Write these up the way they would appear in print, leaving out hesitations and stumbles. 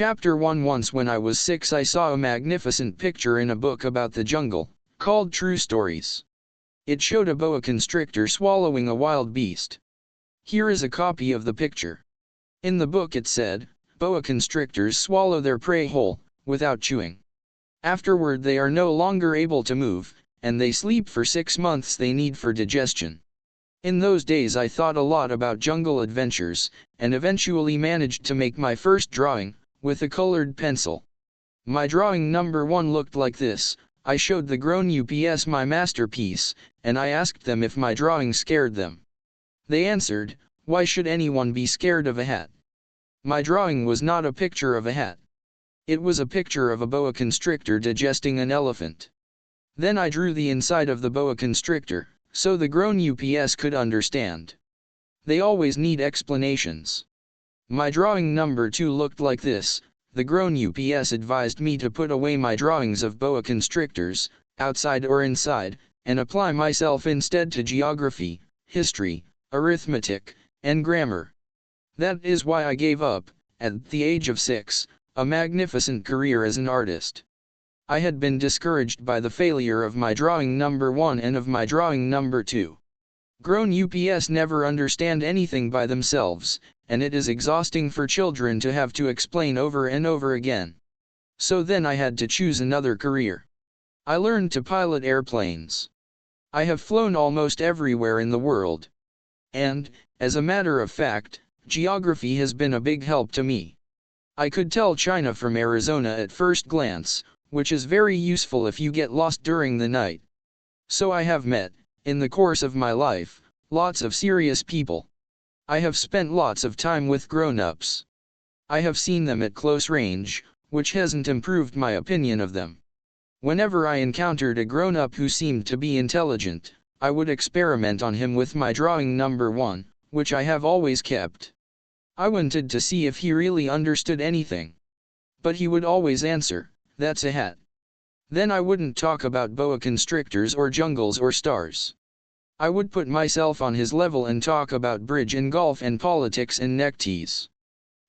Chapter 1. Once when I was 6 I saw a magnificent picture in a book about the jungle, called True Stories. It showed a boa constrictor swallowing a wild beast. Here is a copy of the picture. In the book it said, boa constrictors swallow their prey whole, without chewing. Afterward they are no longer able to move, and they sleep for 6 months they need for digestion. In those days I thought a lot about jungle adventures, and eventually managed to make my first drawing, with a colored pencil. My drawing number 1 looked like this. I showed the grown ups my masterpiece, and I asked them if my drawing scared them. They answered, "Why should anyone be scared of a hat?" My drawing was not a picture of a hat. It was a picture of a boa constrictor digesting an elephant. Then I drew the inside of the boa constrictor, so the grown ups could understand. They always need explanations. My drawing number 2 looked like this. The grown ups advised me to put away my drawings of boa constrictors, outside or inside, and apply myself instead to geography, history, arithmetic, and grammar. That is why I gave up, at the age of 6, a magnificent career as an artist. I had been discouraged by the failure of my drawing number 1 and of my drawing number 2. Grown ups never understand anything by themselves, and it is exhausting for children to have to explain over and over again. So then I had to choose another career. I learned to pilot airplanes. I have flown almost everywhere in the world. And, as a matter of fact, geography has been a big help to me. I could tell China from Arizona at first glance, which is very useful if you get lost during the night. So I have met, in the course of my life, lots of serious people. I have spent lots of time with grown-ups. I have seen them at close range, which hasn't improved my opinion of them. Whenever I encountered a grown-up who seemed to be intelligent, I would experiment on him with my drawing number 1, which I have always kept. I wanted to see if he really understood anything. But he would always answer, "That's a hat." Then I wouldn't talk about boa constrictors or jungles or stars. I would put myself on his level and talk about bridge and golf and politics and neckties.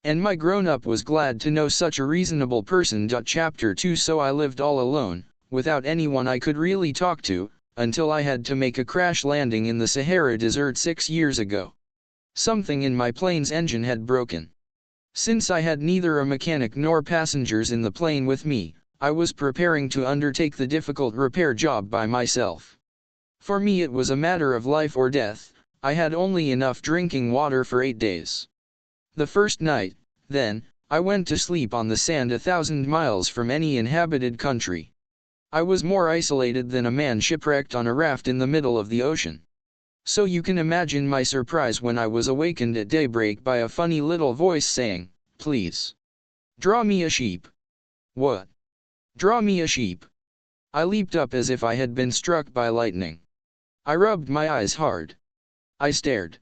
And my grown-up was glad to know such a reasonable person. Chapter 2. So I lived all alone, without anyone I could really talk to, until I had to make a crash landing in the Sahara Desert 6 years ago. Something in my plane's engine had broken. Since I had neither a mechanic nor passengers in the plane with me, I was preparing to undertake the difficult repair job by myself. For me it was a matter of life or death. I had only enough drinking water for 8 days. The first night, then, I went to sleep on the sand 1,000 miles from any inhabited country. I was more isolated than a man shipwrecked on a raft in the middle of the ocean. So you can imagine my surprise when I was awakened at daybreak by a funny little voice saying, "Please, draw me a sheep." What? Draw me a sheep? I leaped up as if I had been struck by lightning. I rubbed my eyes hard. I stared.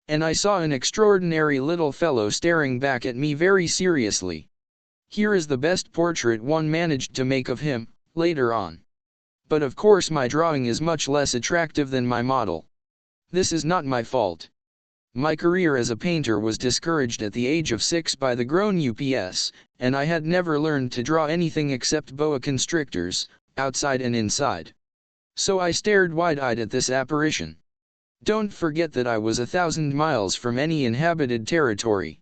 And I saw an extraordinary little fellow staring back at me very seriously. Here is the best portrait one managed to make of him, later on. But of course my drawing is much less attractive than my model. This is not my fault. My career as a painter was discouraged at the age of 6 by the grown ups, and I had never learned to draw anything except boa constrictors, outside and inside. So I stared wide-eyed at this apparition. Don't forget that I was 1,000 miles from any inhabited territory.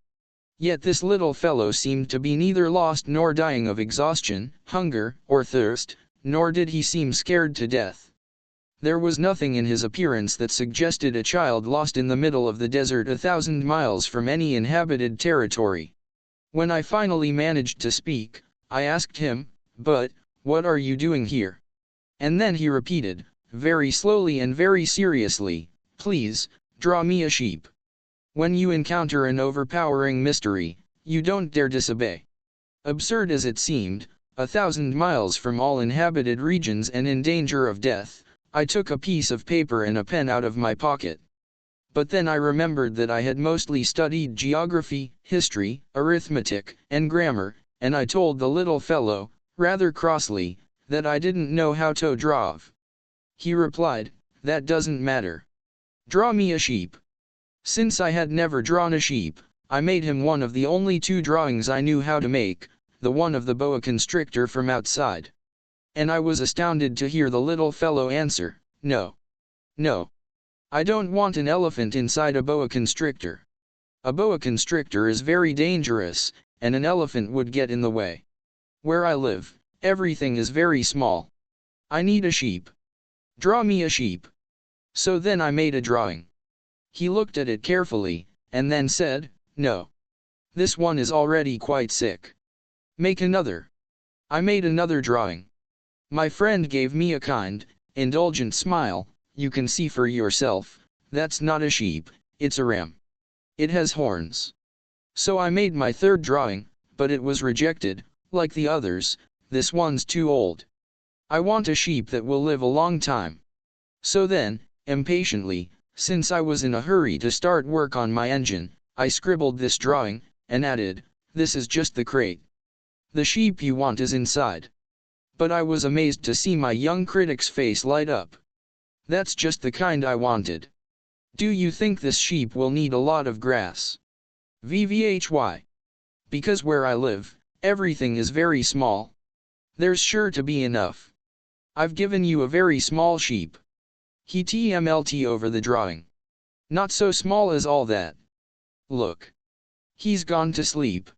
Yet this little fellow seemed to be neither lost nor dying of exhaustion, hunger, or thirst, nor did he seem scared to death. There was nothing in his appearance that suggested a child lost in the middle of the desert 1,000 miles from any inhabited territory. When I finally managed to speak, I asked him, "But, what are you doing here?" And then he repeated, very slowly and very seriously, "Please, draw me a sheep." When you encounter an overpowering mystery, you don't dare disobey. Absurd as it seemed, 1,000 miles from all inhabited regions and in danger of death, I took a piece of paper and a pen out of my pocket. But then I remembered that I had mostly studied geography, history, arithmetic, and grammar, and I told the little fellow, rather crossly, that I didn't know how to draw. He replied, "That doesn't matter. Draw me a sheep." Since I had never drawn a sheep, I made him one of the only 2 drawings I knew how to make, the one of the boa constrictor from outside. And I was astounded to hear the little fellow answer, "No. No. I don't want an elephant inside a boa constrictor. A boa constrictor is very dangerous, and an elephant would get in the way. Where I live, everything is very small. I need a sheep. Draw me a sheep." So then I made a drawing. He looked at it carefully, and then said, "No. This one is already quite sick. Make another." I made another drawing. My friend gave me a kind, indulgent smile. "You can see for yourself, that's not a sheep, it's a ram. It has horns." So I made my 3rd drawing, but it was rejected. "Like the others, this one's too old. I want a sheep that will live a long time." So then, impatiently, since I was in a hurry to start work on my engine, I scribbled this drawing, and added, "This is just the crate. The sheep you want is inside." But I was amazed to see my young critic's face light up. "That's just the kind I wanted. Do you think this sheep will need a lot of grass?" "VVHY. Because where I live, everything is very small. There's sure to be enough. I've given you a very small sheep." He TMLT over the drawing. "Not so small as all that. Look. He's gone to sleep."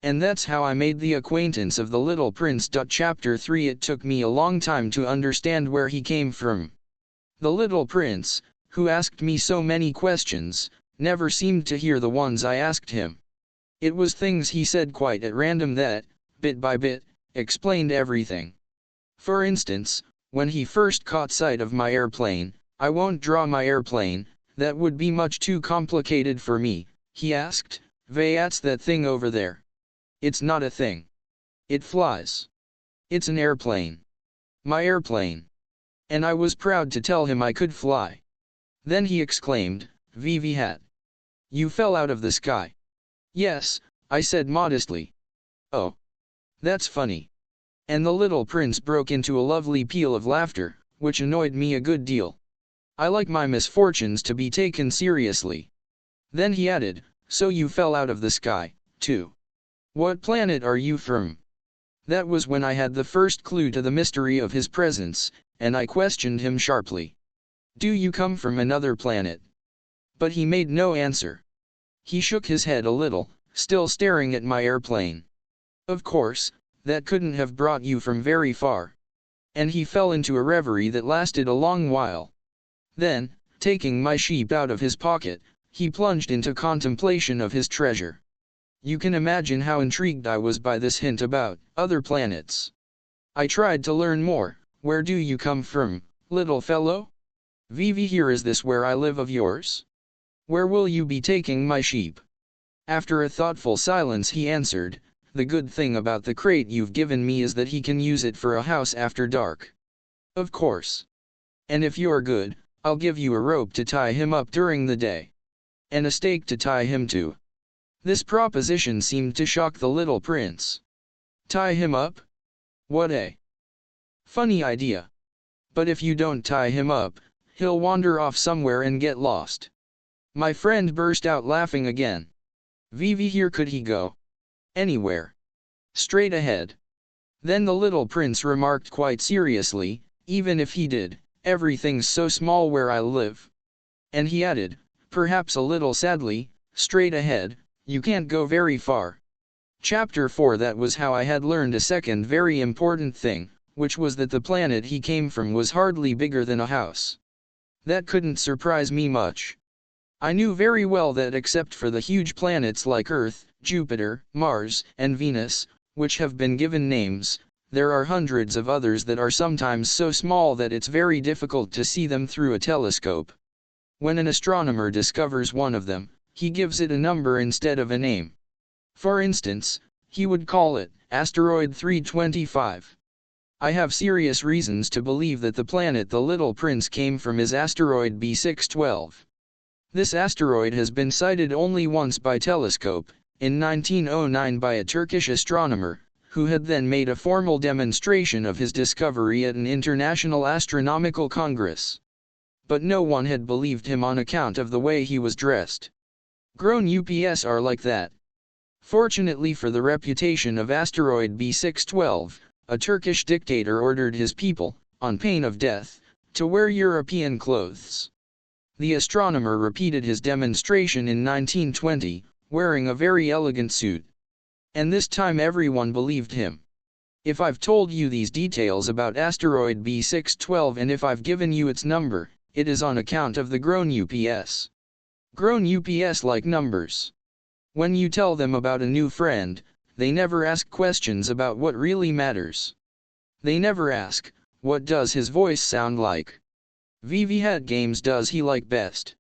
And that's how I made the acquaintance of the Little Prince. Chapter 3. It took me a long time to understand where he came from. The Little Prince, who asked me so many questions, never seemed to hear the ones I asked him. It was things he said quite at random that, bit by bit, explained everything. For instance, when he first caught sight of my airplane, "I won't draw my airplane, that would be much too complicated for me," he asked. "Vayat's that thing over there." "It's not a thing. It flies. It's an airplane. My airplane." And I was proud to tell him I could fly. Then he exclaimed, "Vivihat. You fell out of the sky." "Yes," I said modestly. "Oh. That's funny." And the Little Prince broke into a lovely peal of laughter, which annoyed me a good deal. I like my misfortunes to be taken seriously. Then he added, "So you fell out of the sky, too. What planet are you from?" That was when I had the first clue to the mystery of his presence, and I questioned him sharply. "Do you come from another planet?" But he made no answer. He shook his head a little, still staring at my airplane. "Of course, that couldn't have brought you from very far." And he fell into a reverie that lasted a long while. Then, taking my sheep out of his pocket, he plunged into contemplation of his treasure. You can imagine how intrigued I was by this hint about other planets. I tried to learn more. "Where do you come from, little fellow? Vivi, here is this where I live of yours? Where will you be taking my sheep?" After a thoughtful silence he answered, "The good thing about the crate you've given me is that he can use it for a house after dark." "Of course. And if you're good, I'll give you a rope to tie him up during the day. And a stake to tie him to." This proposition seemed to shock the Little Prince. "Tie him up? What a funny idea. But if you don't tie him up, he'll wander off somewhere and get lost." My friend burst out laughing again. "Vivi, here could he go? Anywhere. Straight ahead." Then the Little Prince remarked quite seriously, "Even if he did, everything's so small where I live." And he added, perhaps a little sadly, "Straight ahead, you can't go very far." Chapter 4. That was how I had learned a second very important thing, which was that the planet he came from was hardly bigger than a house. That couldn't surprise me much. I knew very well that except for the huge planets like Earth, Jupiter, Mars, and Venus, which have been given names, there are hundreds of others that are sometimes so small that it's very difficult to see them through a telescope. When an astronomer discovers one of them, he gives it a number instead of a name. For instance, he would call it Asteroid 325. I have serious reasons to believe that the planet the Little Prince came from is asteroid B612. This asteroid has been sighted only once by telescope, in 1909 by a Turkish astronomer, who had then made a formal demonstration of his discovery at an international astronomical congress. But no one had believed him on account of the way he was dressed. Grown UPS are like that. Fortunately for the reputation of asteroid B612, a Turkish dictator ordered his people, on pain of death, to wear European clothes. The astronomer repeated his demonstration in 1920, wearing a very elegant suit. And this time everyone believed him. If I've told you these details about asteroid B612 and if I've given you its number, it is on account of the grown UPS. Grown UPS like numbers. When you tell them about a new friend, they never ask questions about what really matters. They never ask, what does his voice sound like? What games does he like best?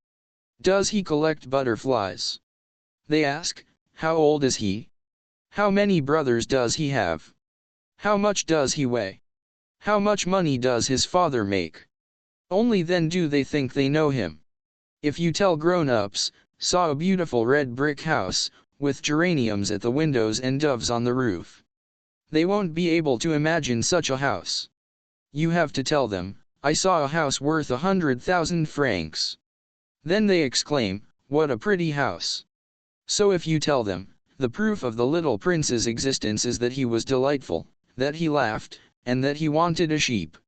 Does he collect butterflies? They ask, how old is he? How many brothers does he have? How much does he weigh? How much money does his father make? Only then do they think they know him. If you tell grown-ups, saw a beautiful red brick house, with geraniums at the windows and doves on the roof. They won't be able to imagine such a house. You have to tell them, I saw a house worth 100,000 francs. Then they exclaim, what a pretty house. So if you tell them, the proof of the little prince's existence is that he was delightful, that he laughed, and that he wanted a sheep.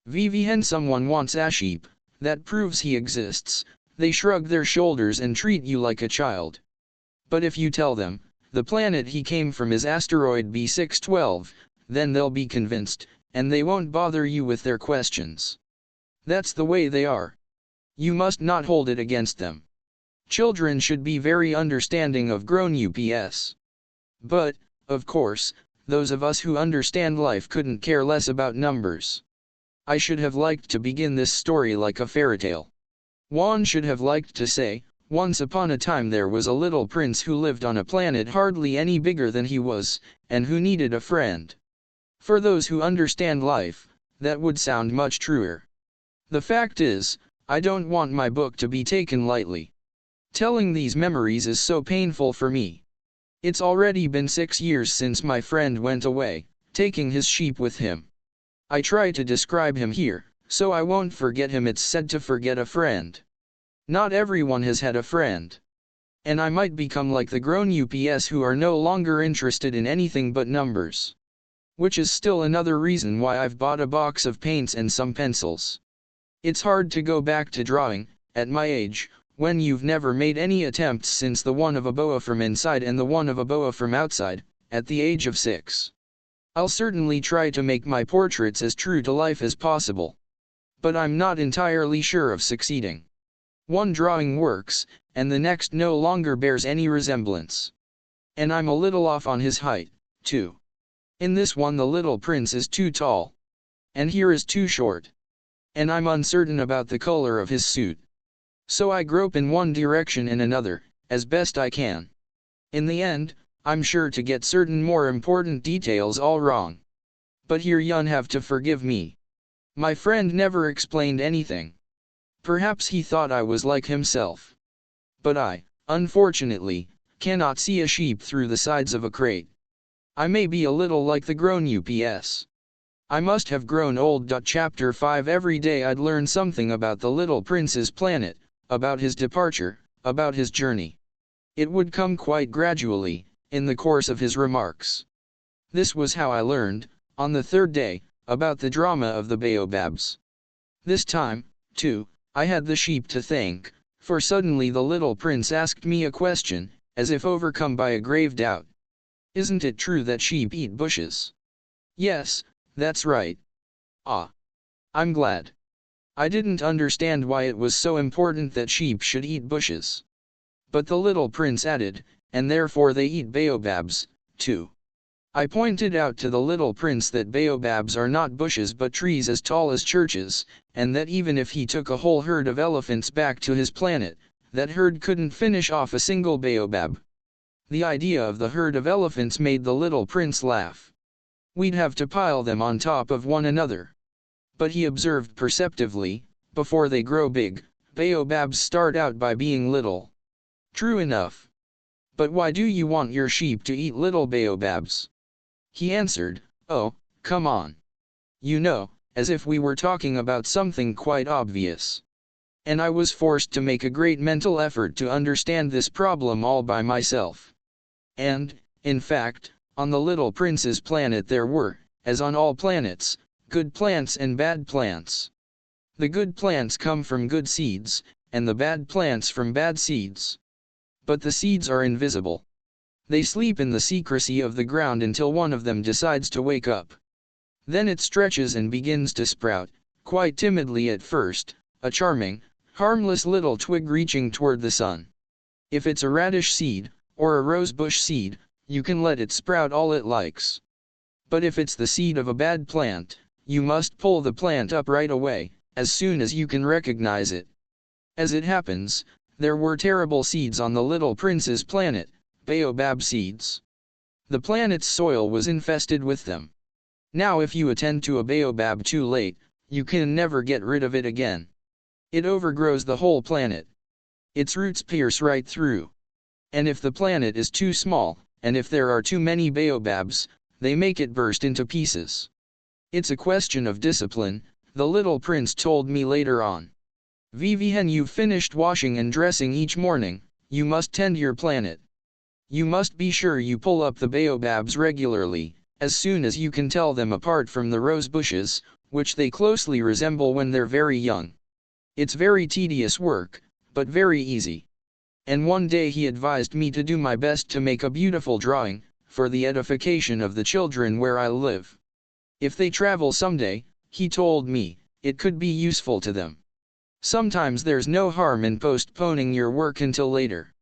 When someone wants a sheep, that proves he exists, they shrug their shoulders and treat you like a child. But if you tell them, the planet he came from is asteroid B612, then they'll be convinced, and they won't bother you with their questions. That's the way they are. You must not hold it against them. Children should be very understanding of grown UPS. But, of course, those of us who understand life couldn't care less about numbers. I should have liked to begin this story like a fairy tale. One should have liked to say, once upon a time there was a little prince who lived on a planet hardly any bigger than he was, and who needed a friend. For those who understand life, that would sound much truer. The fact is, I don't want my book to be taken lightly. Telling these memories is so painful for me. It's already been 6 years since my friend went away, taking his sheep with him. I try to describe him here, so I won't forget him. It's said to forget a friend. Not everyone has had a friend. And I might become like the grown UPS who are no longer interested in anything but numbers. Which is still another reason why I've bought a box of paints and some pencils. It's hard to go back to drawing, at my age, when you've never made any attempts since the one of a boa from inside and the one of a boa from outside, at the age of 6. I'll certainly try to make my portraits as true to life as possible. But I'm not entirely sure of succeeding. One drawing works, and the next no longer bears any resemblance. And I'm a little off on his height, too. In this one the little prince is too tall. And here is too short. And I'm uncertain about the color of his suit. So I grope in one direction and another, as best I can. In the end, I'm sure to get certain more important details all wrong. But here you'll have to forgive me. My friend never explained anything. Perhaps he thought I was like himself. But I, unfortunately, cannot see a sheep through the sides of a crate. I may be a little like the grown UPS. I must have grown old. Chapter 5 Every day I'd learn something about the little prince's planet, about his departure, about his journey. It would come quite gradually, in the course of his remarks. This was how I learned, on the 3rd day, about the drama of the baobabs. This time, too, I had the sheep to thank, for suddenly the little prince asked me a question, as if overcome by a grave doubt. Isn't it true that sheep eat bushes? Yes, that's right. Ah. I'm glad. I didn't understand why it was so important that sheep should eat bushes. But the little prince added, and therefore they eat baobabs, too. I pointed out to the little prince that baobabs are not bushes but trees as tall as churches, and that even if he took a whole herd of elephants back to his planet, that herd couldn't finish off a single baobab. The idea of the herd of elephants made the little prince laugh. We'd have to pile them on top of one another. But he observed perceptively, before they grow big, baobabs start out by being little. True enough. But why do you want your sheep to eat little baobabs? He answered, oh, come on. You know, as if we were talking about something quite obvious. and I was forced to make a great mental effort to understand this problem all by myself. And, in fact, on the little prince's planet there were, as on all planets, good plants and bad plants. The good plants come from good seeds, and the bad plants from bad seeds. But the seeds are invisible. They sleep in the secrecy of the ground until one of them decides to wake up. Then it stretches and begins to sprout, quite timidly at first, a charming, harmless little twig reaching toward the sun. If it's a radish seed, or a rosebush seed, you can let it sprout all it likes. But if it's the seed of a bad plant, you must pull the plant up right away, as soon as you can recognize it. As it happens, there were terrible seeds on the little prince's planet, baobab seeds. The planet's soil was infested with them. Now if you attend to a baobab too late, you can never get rid of it again. It overgrows the whole planet. Its roots pierce right through. And if the planet is too small, and if there are too many baobabs, they make it burst into pieces. It's a question of discipline, the little prince told me later on. When you've finished washing and dressing each morning, you must tend your planet. You must be sure you pull up the baobabs regularly, as soon as you can tell them apart from the rose bushes, which they closely resemble when they're very young. It's very tedious work, but very easy. And one day he advised me to do my best to make a beautiful drawing, for the edification of the children where I live. If they travel someday, he told me, it could be useful to them. Sometimes there's no harm in postponing your work until later.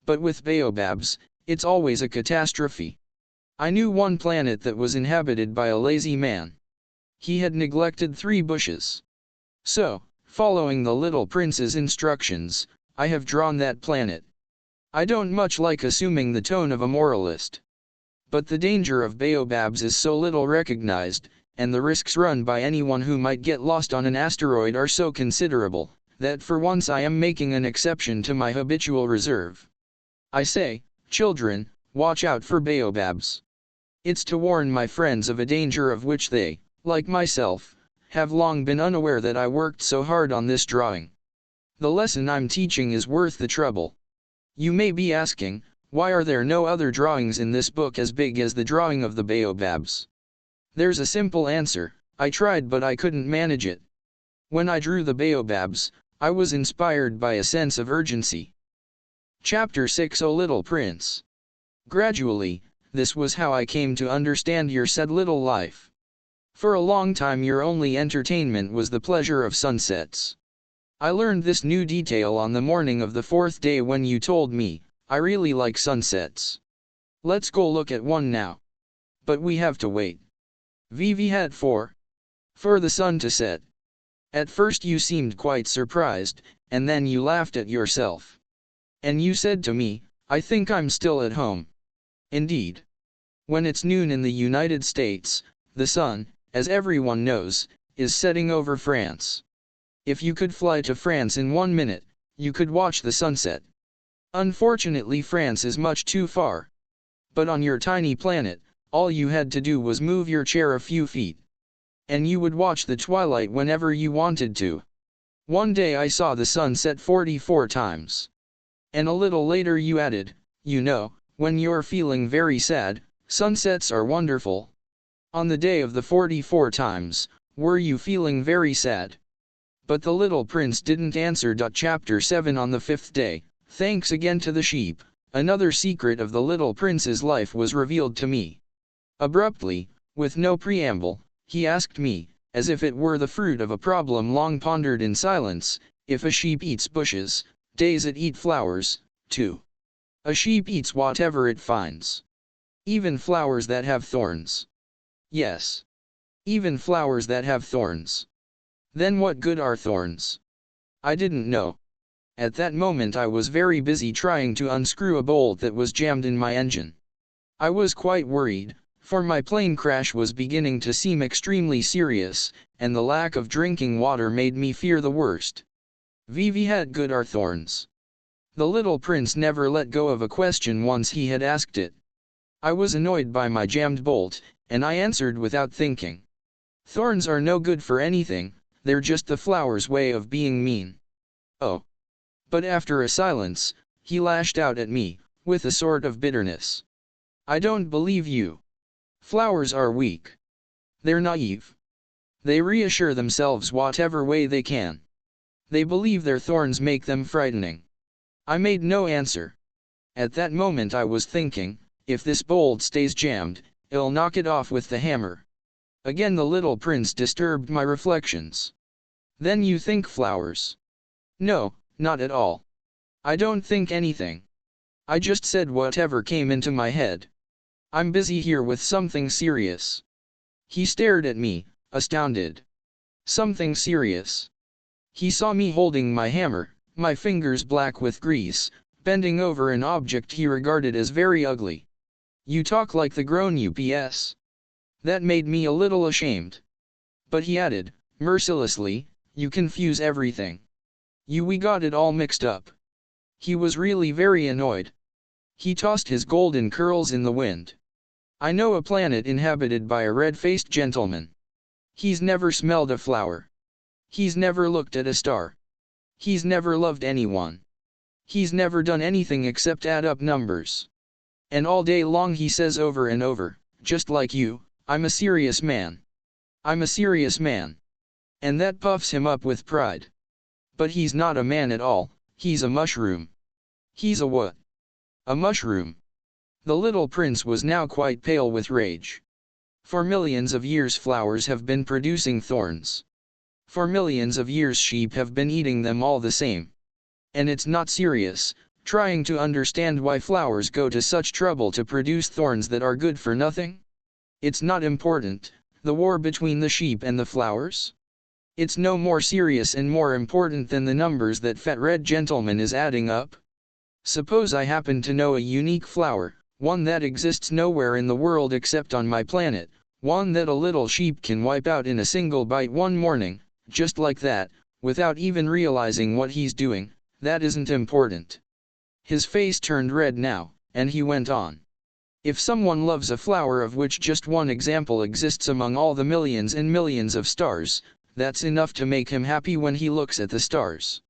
But with baobabs, it's always a catastrophe. I knew one planet that was inhabited by a lazy man. He had neglected 3 bushes. So, following the little prince's instructions, I have drawn that planet. I don't much like assuming the tone of a moralist. But the danger of baobabs is so little recognized, and the risks run by anyone who might get lost on an asteroid are so considerable, that for once I am making an exception to my habitual reserve. I say, children, watch out for baobabs. It's to warn my friends of a danger of which they, like myself, have long been unaware that I worked so hard on this drawing. The lesson I'm teaching is worth the trouble. You may be asking, why are there no other drawings in this book as big as the drawing of the baobabs? There's a simple answer, I tried but I couldn't manage it. When I drew the baobabs, I was inspired by a sense of urgency. Chapter 6 O Little Prince. Gradually, this was how I came to understand your sad little life. For a long time your only entertainment was the pleasure of sunsets. I learned this new detail on the morning of the 4th day when you told me, I really like sunsets. Let's go look at one now. But we have to wait. Had for the sun to set. At first you seemed quite surprised, and then you laughed at yourself. And you said to me, I think I'm still at home. Indeed. When it's noon in the United States, the sun, as everyone knows, is setting over France. If you could fly to France in 1 minute, you could watch the sunset. Unfortunately France is much too far. But on your tiny planet, all you had to do was move your chair a few feet. And you would watch the twilight whenever you wanted to. One day I saw the sun set 44 times. And a little later you added, you know, when you're feeling very sad, sunsets are wonderful. On the day of the 44 times, were you feeling very sad? But the little prince didn't answer. Chapter 7 On the 5th day, thanks again to the sheep, another secret of the little prince's life was revealed to me. Abruptly, with no preamble, he asked me, as if it were the fruit of a problem long pondered in silence, if a sheep eats bushes, does it eat flowers, too? A sheep eats whatever it finds. Even flowers that have thorns. Yes. Even flowers that have thorns. Then what good are thorns? I didn't know. At that moment I was very busy trying to unscrew a bolt that was jammed in my engine. I was quite worried, for my plane crash was beginning to seem extremely serious, and the lack of drinking water made me fear the worst. Had good are thorns. The little prince never let go of a question once he had asked it. I was annoyed by my jammed bolt, and I answered without thinking. Thorns are no good for anything, they're just the flower's way of being mean. Oh. But after a silence, he lashed out at me, with a sort of bitterness. I don't believe you. Flowers are weak. They're naive. They reassure themselves whatever way they can. They believe their thorns make them frightening. I made no answer. At that moment I was thinking, if this bolt stays jammed, I'll knock it off with the hammer. Again the little prince disturbed my reflections. Then you think flowers? No, not at all. I don't think anything. I just said whatever came into my head. I'm busy here with something serious. He stared at me, astounded. Something serious. He saw me holding my hammer, my fingers black with grease, bending over an object he regarded as very ugly. You talk like the grown ups. That made me a little ashamed. But he added, mercilessly, you confuse everything. We got it all mixed up. He was really very annoyed. He tossed his golden curls in the wind. I know a planet inhabited by a red-faced gentleman. He's never smelled a flower. He's never looked at a star. He's never loved anyone. He's never done anything except add up numbers. And all day long he says over and over, just like you, I'm a serious man. I'm a serious man. And that puffs him up with pride. But he's not a man at all, he's a mushroom. He's a what? A mushroom. The little prince was now quite pale with rage. For millions of years flowers have been producing thorns. For millions of years sheep have been eating them all the same. And it's not serious, trying to understand why flowers go to such trouble to produce thorns that are good for nothing? It's not important, the war between the sheep and the flowers? It's no more serious and more important than the numbers that fat red gentleman is adding up. Suppose I happen to know a unique flower, one that exists nowhere in the world except on my planet, one that a little sheep can wipe out in a single bite one morning, just like that, without even realizing what he's doing. That isn't important. His face turned red now, and he went on. If someone loves a flower of which just one example exists among all the millions and millions of stars, that's enough to make him happy when he looks at the stars.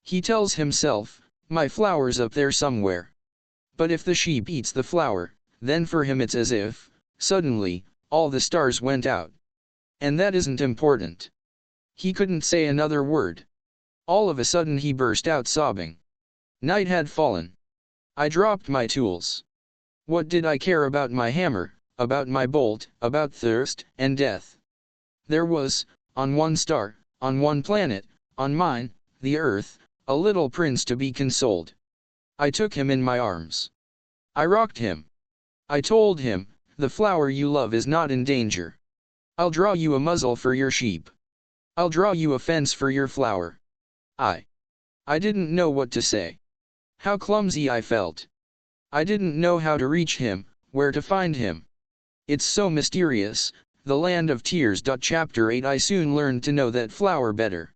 He tells himself, my flower's up there somewhere. But if the sheep eats the flower, then for him it's as if, suddenly, all the stars went out. And that isn't important. He couldn't say another word. All of a sudden he burst out sobbing. Night had fallen. I dropped my tools. What did I care about my hammer, about my bolt, about thirst and death? There was, on one star, on one planet, on mine, the earth, a little prince to be consoled. I took him in my arms. I rocked him. I told him, the flower you love is not in danger. I'll draw you a muzzle for your sheep. I'll draw you a fence for your flower. I didn't know what to say. How clumsy I felt. I didn't know how to reach him, where to find him. It's so mysterious, the land of tears. Chapter 8 I soon learned to know that flower better.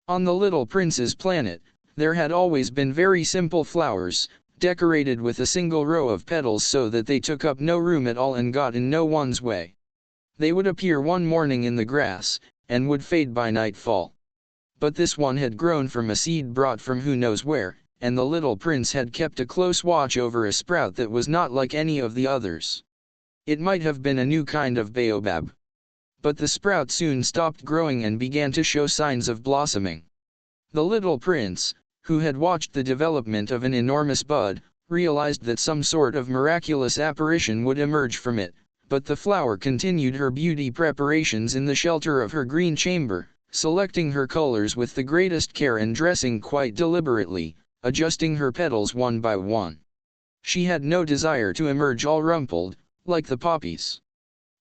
On the little prince's planet, there had always been very simple flowers, decorated with a single row of petals so that they took up no room at all and got in no one's way. They would appear one morning in the grass, and would fade by nightfall. But this one had grown from a seed brought from who knows where, and the little prince had kept a close watch over a sprout that was not like any of the others. It might have been a new kind of baobab. But the sprout soon stopped growing and began to show signs of blossoming. The little prince, who had watched the development of an enormous bud, realized that some sort of miraculous apparition would emerge from it, but the flower continued her beauty preparations in the shelter of her green chamber, selecting her colors with the greatest care and dressing quite deliberately, adjusting her petals one by one. She had no desire to emerge all rumpled, like the poppies.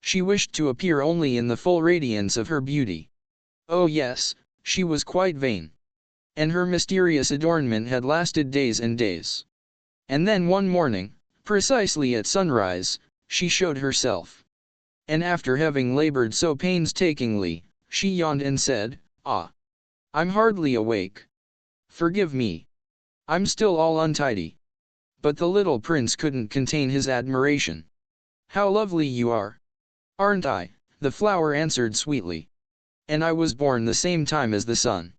She wished to appear only in the full radiance of her beauty. Oh yes, she was quite vain. And her mysterious adornment had lasted days and days. And then one morning, precisely at sunrise, she showed herself. And after having labored so painstakingly, she yawned and said, "Ah! I'm hardly awake. Forgive me. I'm still all untidy." But the little prince couldn't contain his admiration. "How lovely you are! Aren't I?" the flower answered sweetly. "And I was born the same time as the sun."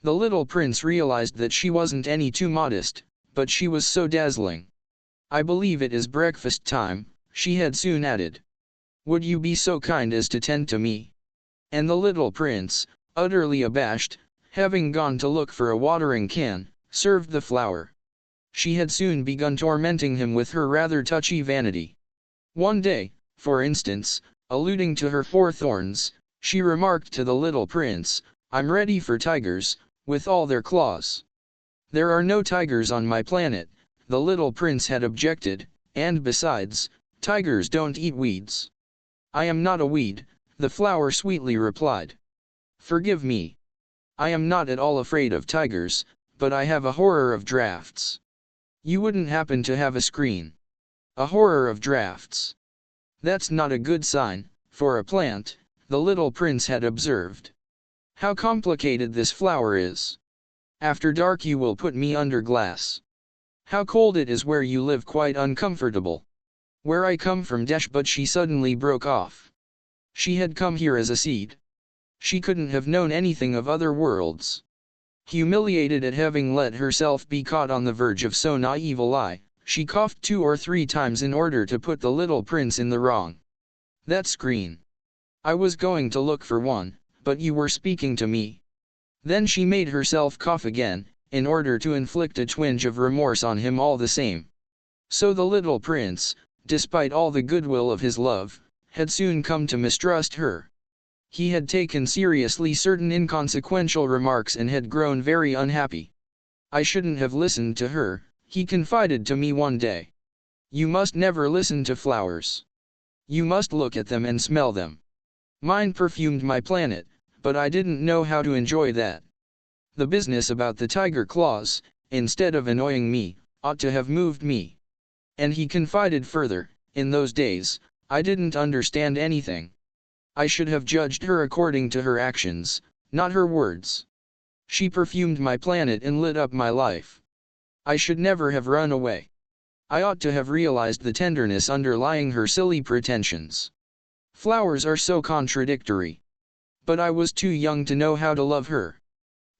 The little prince realized that she wasn't any too modest, but she was so dazzling. "I believe it is breakfast time," she had soon added. "Would you be so kind as to tend to me?" And the little prince, utterly abashed, having gone to look for a watering can, served the flower. She had soon begun tormenting him with her rather touchy vanity. One day, for instance, alluding to her 4 thorns, she remarked to the little prince, "I'm ready for tigers, with all their claws." "There are no tigers on my planet," the little prince had objected, "and besides, tigers don't eat weeds." "I am not a weed," the flower sweetly replied. "Forgive me. I am not at all afraid of tigers, but I have a horror of drafts." "You wouldn't happen to have a screen?" "A horror of drafts. That's not a good sign, for a plant," the little prince had observed. "How complicated this flower is. After dark you will put me under glass. How cold it is where you live, quite uncomfortable. Where I come from but she suddenly broke off. She had come here as a seed. She couldn't have known anything of other worlds. Humiliated at having let herself be caught on the verge of so naive a lie, she coughed 2 or 3 times in order to put the little prince in the wrong. "That screen. I was going to look for one, but you were speaking to me." Then she made herself cough again, in order to inflict a twinge of remorse on him all the same. So the little prince, despite all the goodwill of his love, had soon come to mistrust her. He had taken seriously certain inconsequential remarks and had grown very unhappy. "I shouldn't have listened to her," he confided to me one day. "You must never listen to flowers. You must look at them and smell them. Mine perfumed my planet, but I didn't know how to enjoy that. The business about the tiger claws, instead of annoying me, ought to have moved me." And he confided further, "In those days, I didn't understand anything. I should have judged her according to her actions, not her words. She perfumed my planet and lit up my life. I should never have run away. I ought to have realized the tenderness underlying her silly pretensions. Flowers are so contradictory. But I was too young to know how to love her."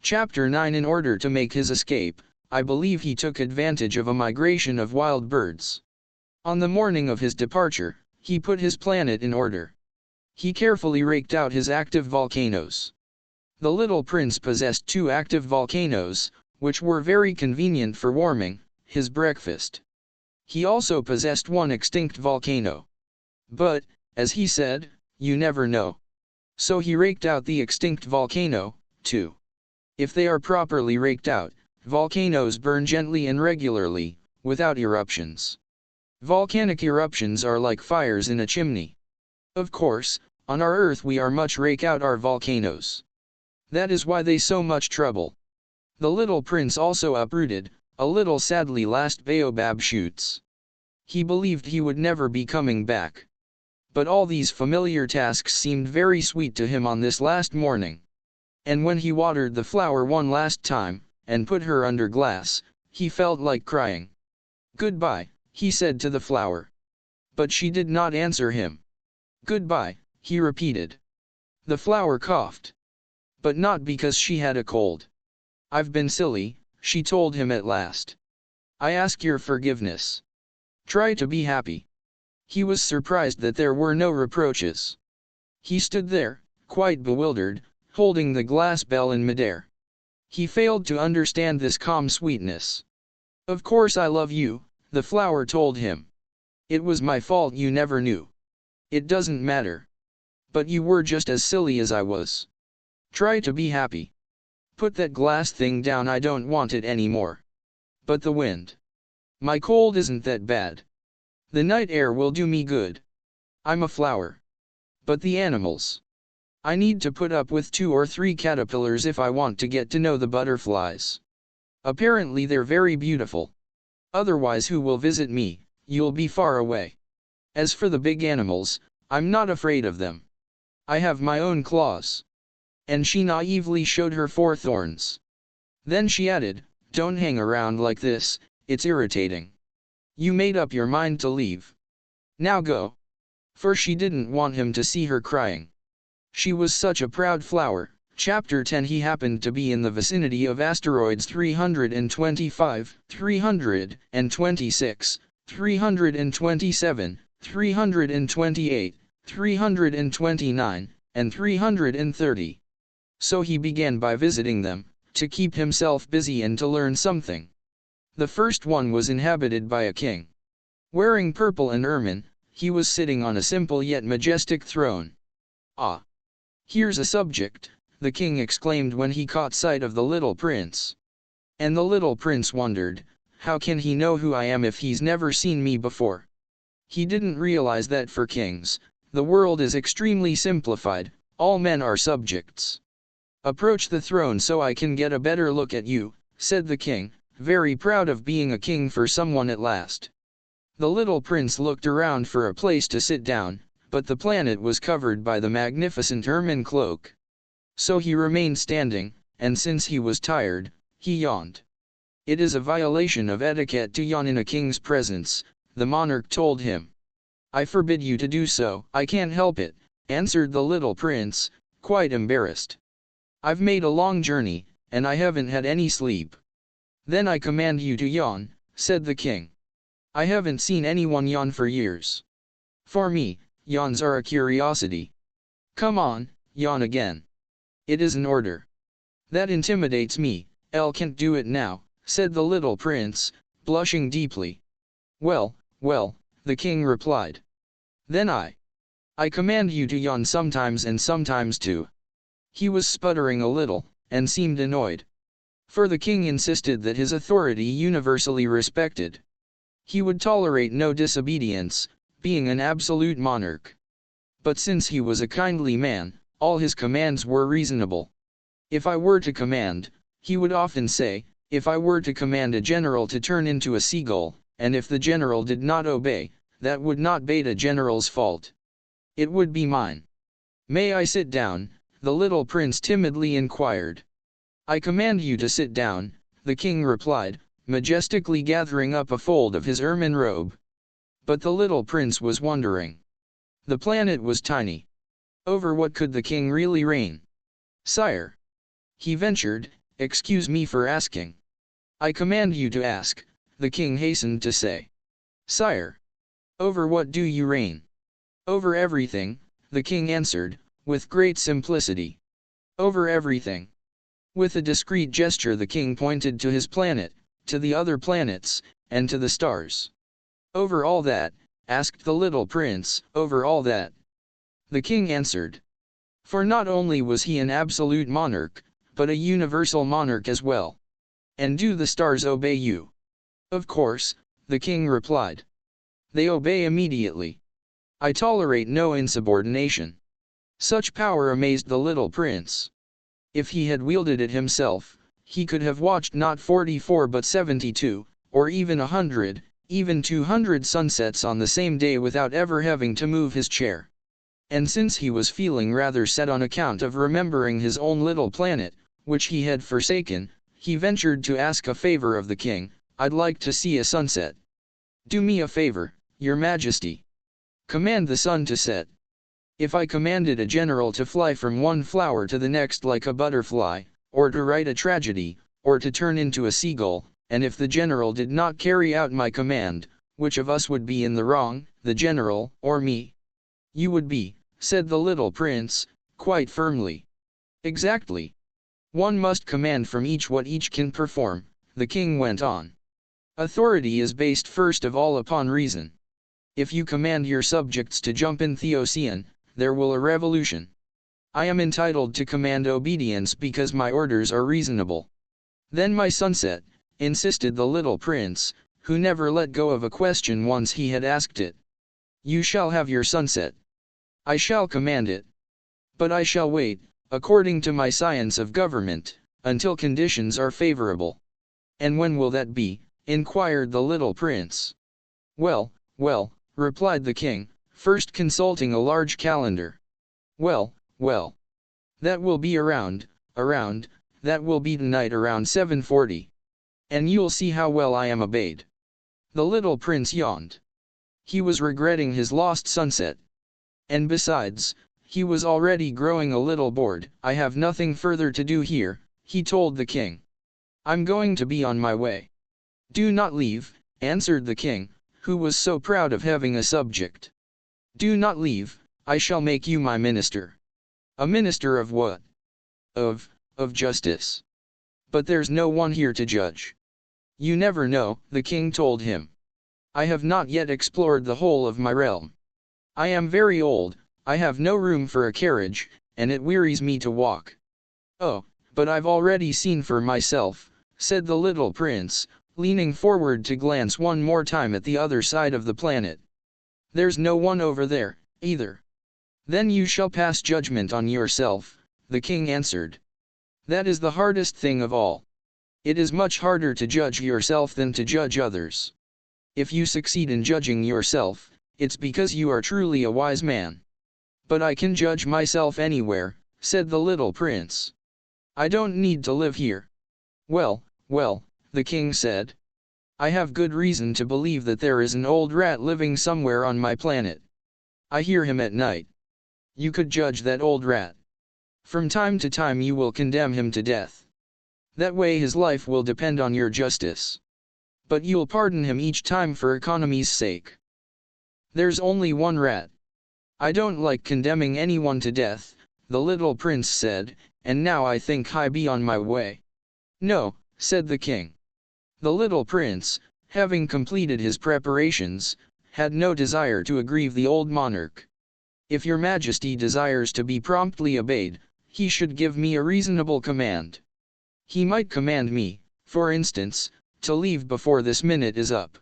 Chapter 9. In order to make his escape, I believe he took advantage of a migration of wild birds. On the morning of his departure, he put his planet in order. He carefully raked out his active volcanoes. The little prince possessed 2 active volcanoes, which were very convenient for warming his breakfast. He also possessed 1 extinct volcano. But, as he said, you never know. So he raked out the extinct volcano, too. If they are properly raked out, volcanoes burn gently and regularly, without eruptions. Volcanic eruptions are like fires in a chimney. Of course, on our Earth we are much rake out our volcanoes. That is why they so much trouble. The little prince also uprooted, a little sadly, last baobab shoots. He believed he would never be coming back. But all these familiar tasks seemed very sweet to him on this last morning. And when he watered the flower one last time, and put her under glass, he felt like crying. "Goodbye," he said to the flower. But she did not answer him. "Goodbye," he repeated. The flower coughed. But not because she had a cold. "I've been silly," she told him at last. "I ask your forgiveness. Try to be happy." He was surprised that there were no reproaches. He stood there, quite bewildered, holding the glass bell in midair. He failed to understand this calm sweetness. "Of course I love you," the flower told him. "It was my fault you never knew. It doesn't matter. But you were just as silly as I was. Try to be happy. Put that glass thing down, I don't want it anymore. But the wind. My cold isn't that bad. The night air will do me good. I'm a flower. But the animals. I need to put up with 2 or 3 caterpillars if I want to get to know the butterflies. Apparently they're very beautiful. Otherwise who will visit me? You'll be far away. As for the big animals, I'm not afraid of them. I have my own claws." And she naively showed her 4 thorns. Then she added, "Don't hang around like this, it's irritating. You made up your mind to leave. Now go." For she didn't want him to see her crying. She was such a proud flower, Chapter 10. He happened to be in the vicinity of asteroids 325, 326, 327, 328, 329, and 330. So he began by visiting them, to keep himself busy and to learn something. The first one was inhabited by a king. Wearing purple and ermine, he was sitting on a simple yet majestic throne. "Ah! Here's a subject," the king exclaimed when he caught sight of the little prince. And the little prince wondered, how can he know who I am if he's never seen me before? He didn't realize that for kings, the world is extremely simplified, all men are subjects. "Approach the throne so I can get a better look at you," said the king, very proud of being a king for someone at last. The little prince looked around for a place to sit down, but the planet was covered by the magnificent ermine cloak. So he remained standing, and since he was tired, he yawned. "It is a violation of etiquette to yawn in a king's presence," the monarch told him. "I forbid you to do so." "I can't help it," answered the little prince, quite embarrassed. "I've made a long journey, and I haven't had any sleep." "Then I command you to yawn," said the king. "I haven't seen anyone yawn for years. For me, yawns are a curiosity. Come on, yawn again. It is an order." "That intimidates me, I can't do it now," said the little prince, blushing deeply. Well, the king replied. "Then I command you to yawn sometimes and sometimes too." He was sputtering a little, and seemed annoyed. For the king insisted that his authority universally respected. He would tolerate no disobedience, being an absolute monarch. But since he was a kindly man, all his commands were reasonable. "If I were to command," he would often say, "if I were to command a general to turn into a seagull, and if the general did not obey, that would not be the general's fault. It would be mine." "May I sit down?" the little prince timidly inquired. "I command you to sit down," the king replied, majestically gathering up a fold of his ermine robe. But the little prince was wondering. The planet was tiny. Over what could the king really reign? "Sire," he ventured, "excuse me for asking." "I command you to ask," the king hastened to say. "Sire, over what do you reign?" "Over everything," the king answered, with great simplicity. "Over everything." With a discreet gesture the king pointed to his planet, to the other planets, and to the stars. "Over all that?" asked the little prince. "Over all that," the king answered. For not only was he an absolute monarch, but a universal monarch as well. "And do the stars obey you?" "Of course," the king replied. "They obey immediately. I tolerate no insubordination." Such power amazed the little prince. If he had wielded it himself, he could have watched not 44 but 72, or even 100, even 200 sunsets on the same day without ever having to move his chair. And since he was feeling rather sad on account of remembering his own little planet, which he had forsaken, he ventured to ask a favor of the king. "I'd like to see a sunset." "Do me a favor, your majesty." "Command the sun to set." "If I commanded a general to fly from one flower to the next like a butterfly, or to write a tragedy, or to turn into a seagull, and if the general did not carry out my command, which of us would be in the wrong, the general, or me?" "You would be," said the little prince, quite firmly. "Exactly. One must command from each what each can perform," the king went on. "Authority is based first of all upon reason. If you command your subjects to jump in the ocean, there will a revolution. I am entitled to command obedience because my orders are reasonable." "Then my sunset," insisted the little prince, who never let go of a question once he had asked it. "You shall have your sunset. I shall command it. But I shall wait, according to my science of government, until conditions are favorable." "And when will that be?" inquired the little prince. Well, replied the king, first consulting a large calendar. Well, that will be around, that will be tonight around 7:40. And you'll see how well I am obeyed." The little prince yawned. He was regretting his lost sunset. And besides, He was already growing a little bored. "I have nothing further to do here," he told the king. "I'm going to be on my way." "Do not leave," answered the king, who was so proud of having a subject. "Do not leave, I shall make you my minister." "A minister of what?" Of justice." "But there's no one here to judge." "You never know," the king told him. "I have not yet explored the whole of my realm. I am very old, I have no room for a carriage, and it wearies me to walk." "Oh, but I've already seen for myself," said the little prince, leaning forward to glance one more time at the other side of the planet. "There's no one over there, either." "Then you shall pass judgment on yourself," the king answered. "That is the hardest thing of all. It is much harder to judge yourself than to judge others. If you succeed in judging yourself, it's because you are truly a wise man." "But I can judge myself anywhere," said the little prince. "I don't need to live here." "Well, well," the king said. "I have good reason to believe that there is an old rat living somewhere on my planet. I hear him at night. You could judge that old rat. From time to time you will condemn him to death. That way his life will depend on your justice. But you'll pardon him each time for economy's sake. There's only one rat." "I don't like condemning anyone to death," the little prince said, "and now I think I be on my way." "No," said the king. The little prince, having completed his preparations, had no desire to aggrieve the old monarch. "If your majesty desires to be promptly obeyed, he should give me a reasonable command. He might command me, for instance, to leave before this minute is up.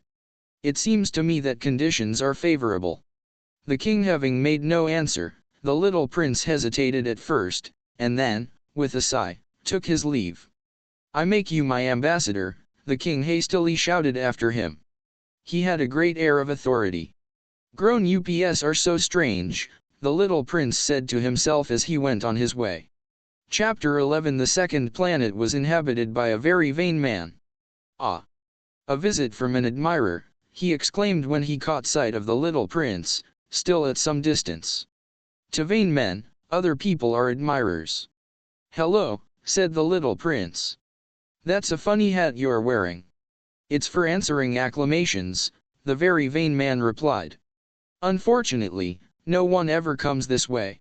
It seems to me that conditions are favorable." The king having made no answer, the little prince hesitated at first, and then, with a sigh, took his leave. "I make you my ambassador," the king hastily shouted after him. He had a great air of authority. "Grown ups are so strange," the little prince said to himself as he went on his way. Chapter 11. The second planet was inhabited by a very vain man. "Ah! A visit from an admirer," he exclaimed when he caught sight of the little prince, still at some distance. To vain men, other people are admirers. "Hello," said the little prince. "That's a funny hat you're wearing." "It's for answering acclamations," the very vain man replied. "Unfortunately, no one ever comes this way."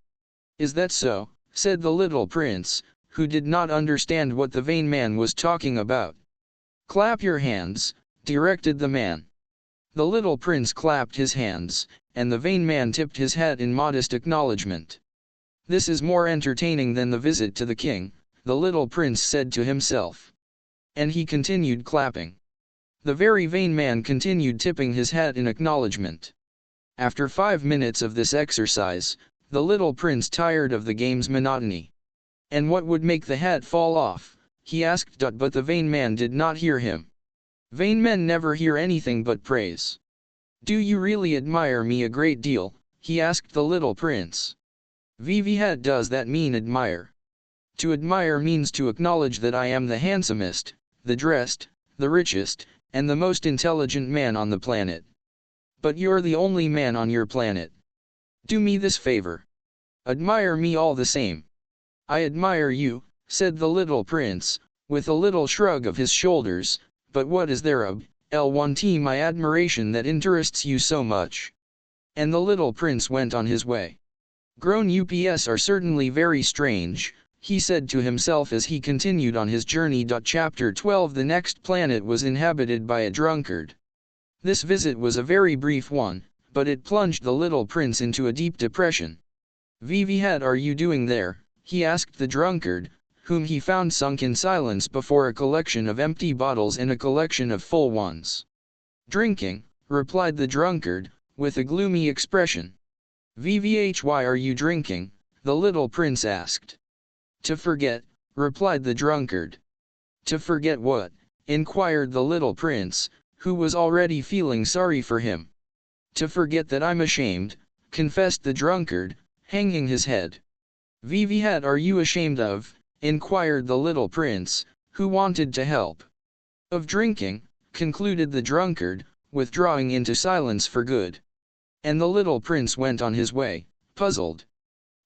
"Is that so?" said the little prince, who did not understand what the vain man was talking about. "Clap your hands," directed the man. The little prince clapped his hands, and the vain man tipped his hat in modest acknowledgement. "This is more entertaining than the visit to the king," the little prince said to himself. And he continued clapping. The very vain man continued tipping his hat in acknowledgement. After 5 minutes of this exercise, the little prince tired of the game's monotony. "And what would make the hat fall off?" he asked, but the vain man did not hear him. Vain men never hear anything but praise. "Do you really admire me a great deal?" he asked the little prince. "What does that mean, admire?" "To admire means to acknowledge that I am the handsomest, the dressed, the richest, and the most intelligent man on the planet. But you're the only man on your planet. Do me this favor. Admire me all the same." "I admire you," said the little prince, with a little shrug of his shoulders, "but what is there about my admiration that interests you so much?" And the little prince went on his way. "Grown ups are certainly very strange," he said to himself as he continued on his journey. Chapter 12. The next planet was inhabited by a drunkard. This visit was a very brief one, but it plunged the little prince into a deep depression. "What are you doing there?" he asked the drunkard, whom he found sunk in silence before a collection of empty bottles and a collection of full ones. "Drinking," replied the drunkard, with a gloomy expression. "Why are you drinking?" the little prince asked. "To forget," replied the drunkard. "To forget what?" inquired the little prince, who was already feeling sorry for him. "To forget that I'm ashamed," confessed the drunkard, hanging his head. "What are you ashamed of?" inquired the little prince, who wanted to help. "Of drinking," concluded the drunkard, withdrawing into silence for good. And the little prince went on his way, puzzled.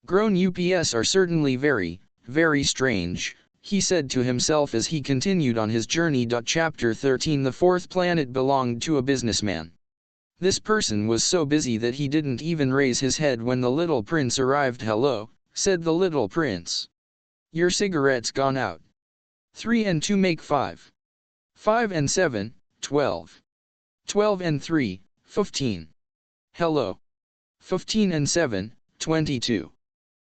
Grown UPS are certainly very, very strange, he said to himself as he continued on his journey. Chapter 13. The fourth planet belonged to a businessman. This person was so busy that he didn't even raise his head when the little prince arrived. "Hello," said the little prince. "Your cigarette's gone out. 3 and 2 make 5. 5 and 7, 12. 12 and 3, 15. Hello. 15 and 7, 22.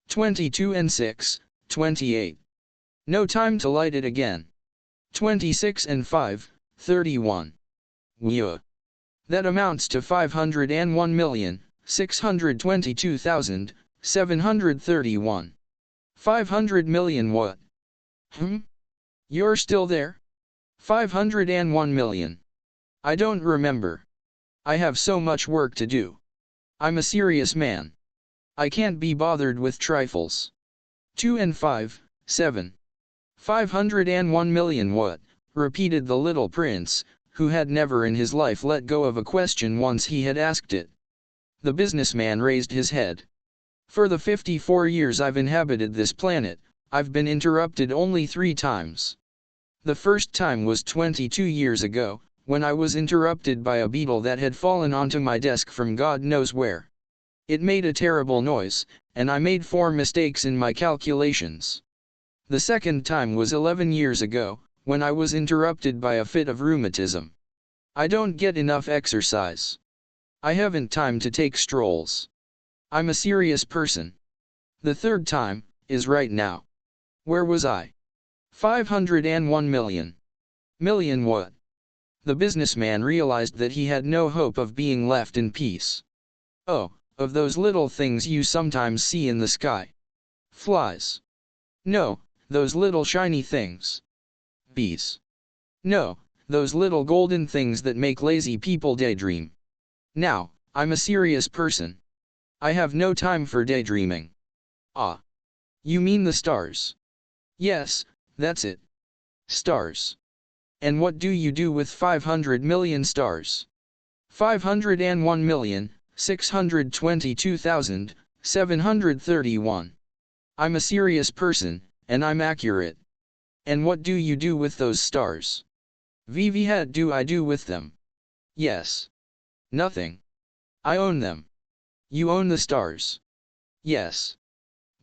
22 and 6, 28. No time to light it again. 26 and 5, 31. Yeah. That amounts to 501,622,731. 500 million what? You're still there? 501 million. I don't remember. I have so much work to do. I'm a serious man. I can't be bothered with trifles. 2 and 5, 7. 501 million what? Repeated the little prince, who had never in his life let go of a question once he had asked it. The businessman raised his head. For the 54 years I've inhabited this planet, I've been interrupted only 3 times. The first time was 22 years ago, when I was interrupted by a beetle that had fallen onto my desk from God knows where. It made a terrible noise, and I made 4 mistakes in my calculations. The second time was 11 years ago, when I was interrupted by a fit of rheumatism. I don't get enough exercise. I haven't time to take strolls. I'm a serious person. The third time is right now. Where was I? 501 million. Million what? The businessman realized that he had no hope of being left in peace. Oh, of those little things you sometimes see in the sky. Flies. No, those little shiny things. Bees. No, those little golden things that make lazy people daydream. Now, I'm a serious person. I have no time for daydreaming. Ah. You mean the stars? Yes, that's it. Stars. And what do you do with 500 million stars? 501,622,731. I'm a serious person, and I'm accurate. And what do you do with those stars? What do I do with them? Yes. Nothing. I own them. You own the stars. Yes.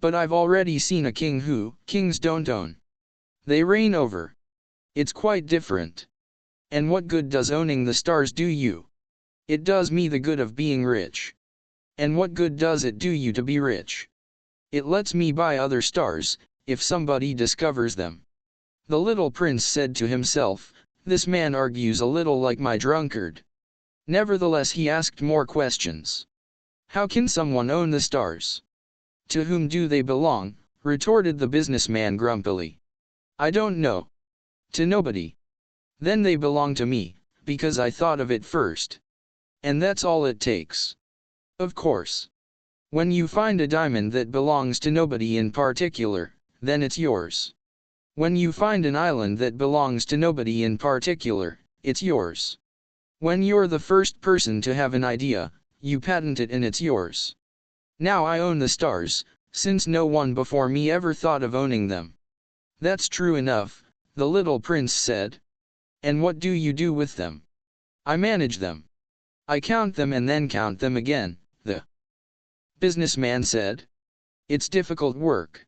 But I've already seen a king who kings don't own. They reign over. It's quite different. And what good does owning the stars do you? It does me the good of being rich. And what good does it do you to be rich? It lets me buy other stars, if somebody discovers them. The little prince said to himself, "This man argues a little like my drunkard." Nevertheless he asked more questions. How can someone own the stars? To whom do they belong? Retorted the businessman grumpily. I don't know. To nobody. Then they belong to me, because I thought of it first. And that's all it takes. Of course. When you find a diamond that belongs to nobody in particular, then it's yours. When you find an island that belongs to nobody in particular, it's yours. When you're the first person to have an idea, you patent it and it's yours. Now I own the stars, since no one before me ever thought of owning them. That's true enough, the little prince said. And what do you do with them? I manage them. I count them and then count them again, the businessman said. It's difficult work.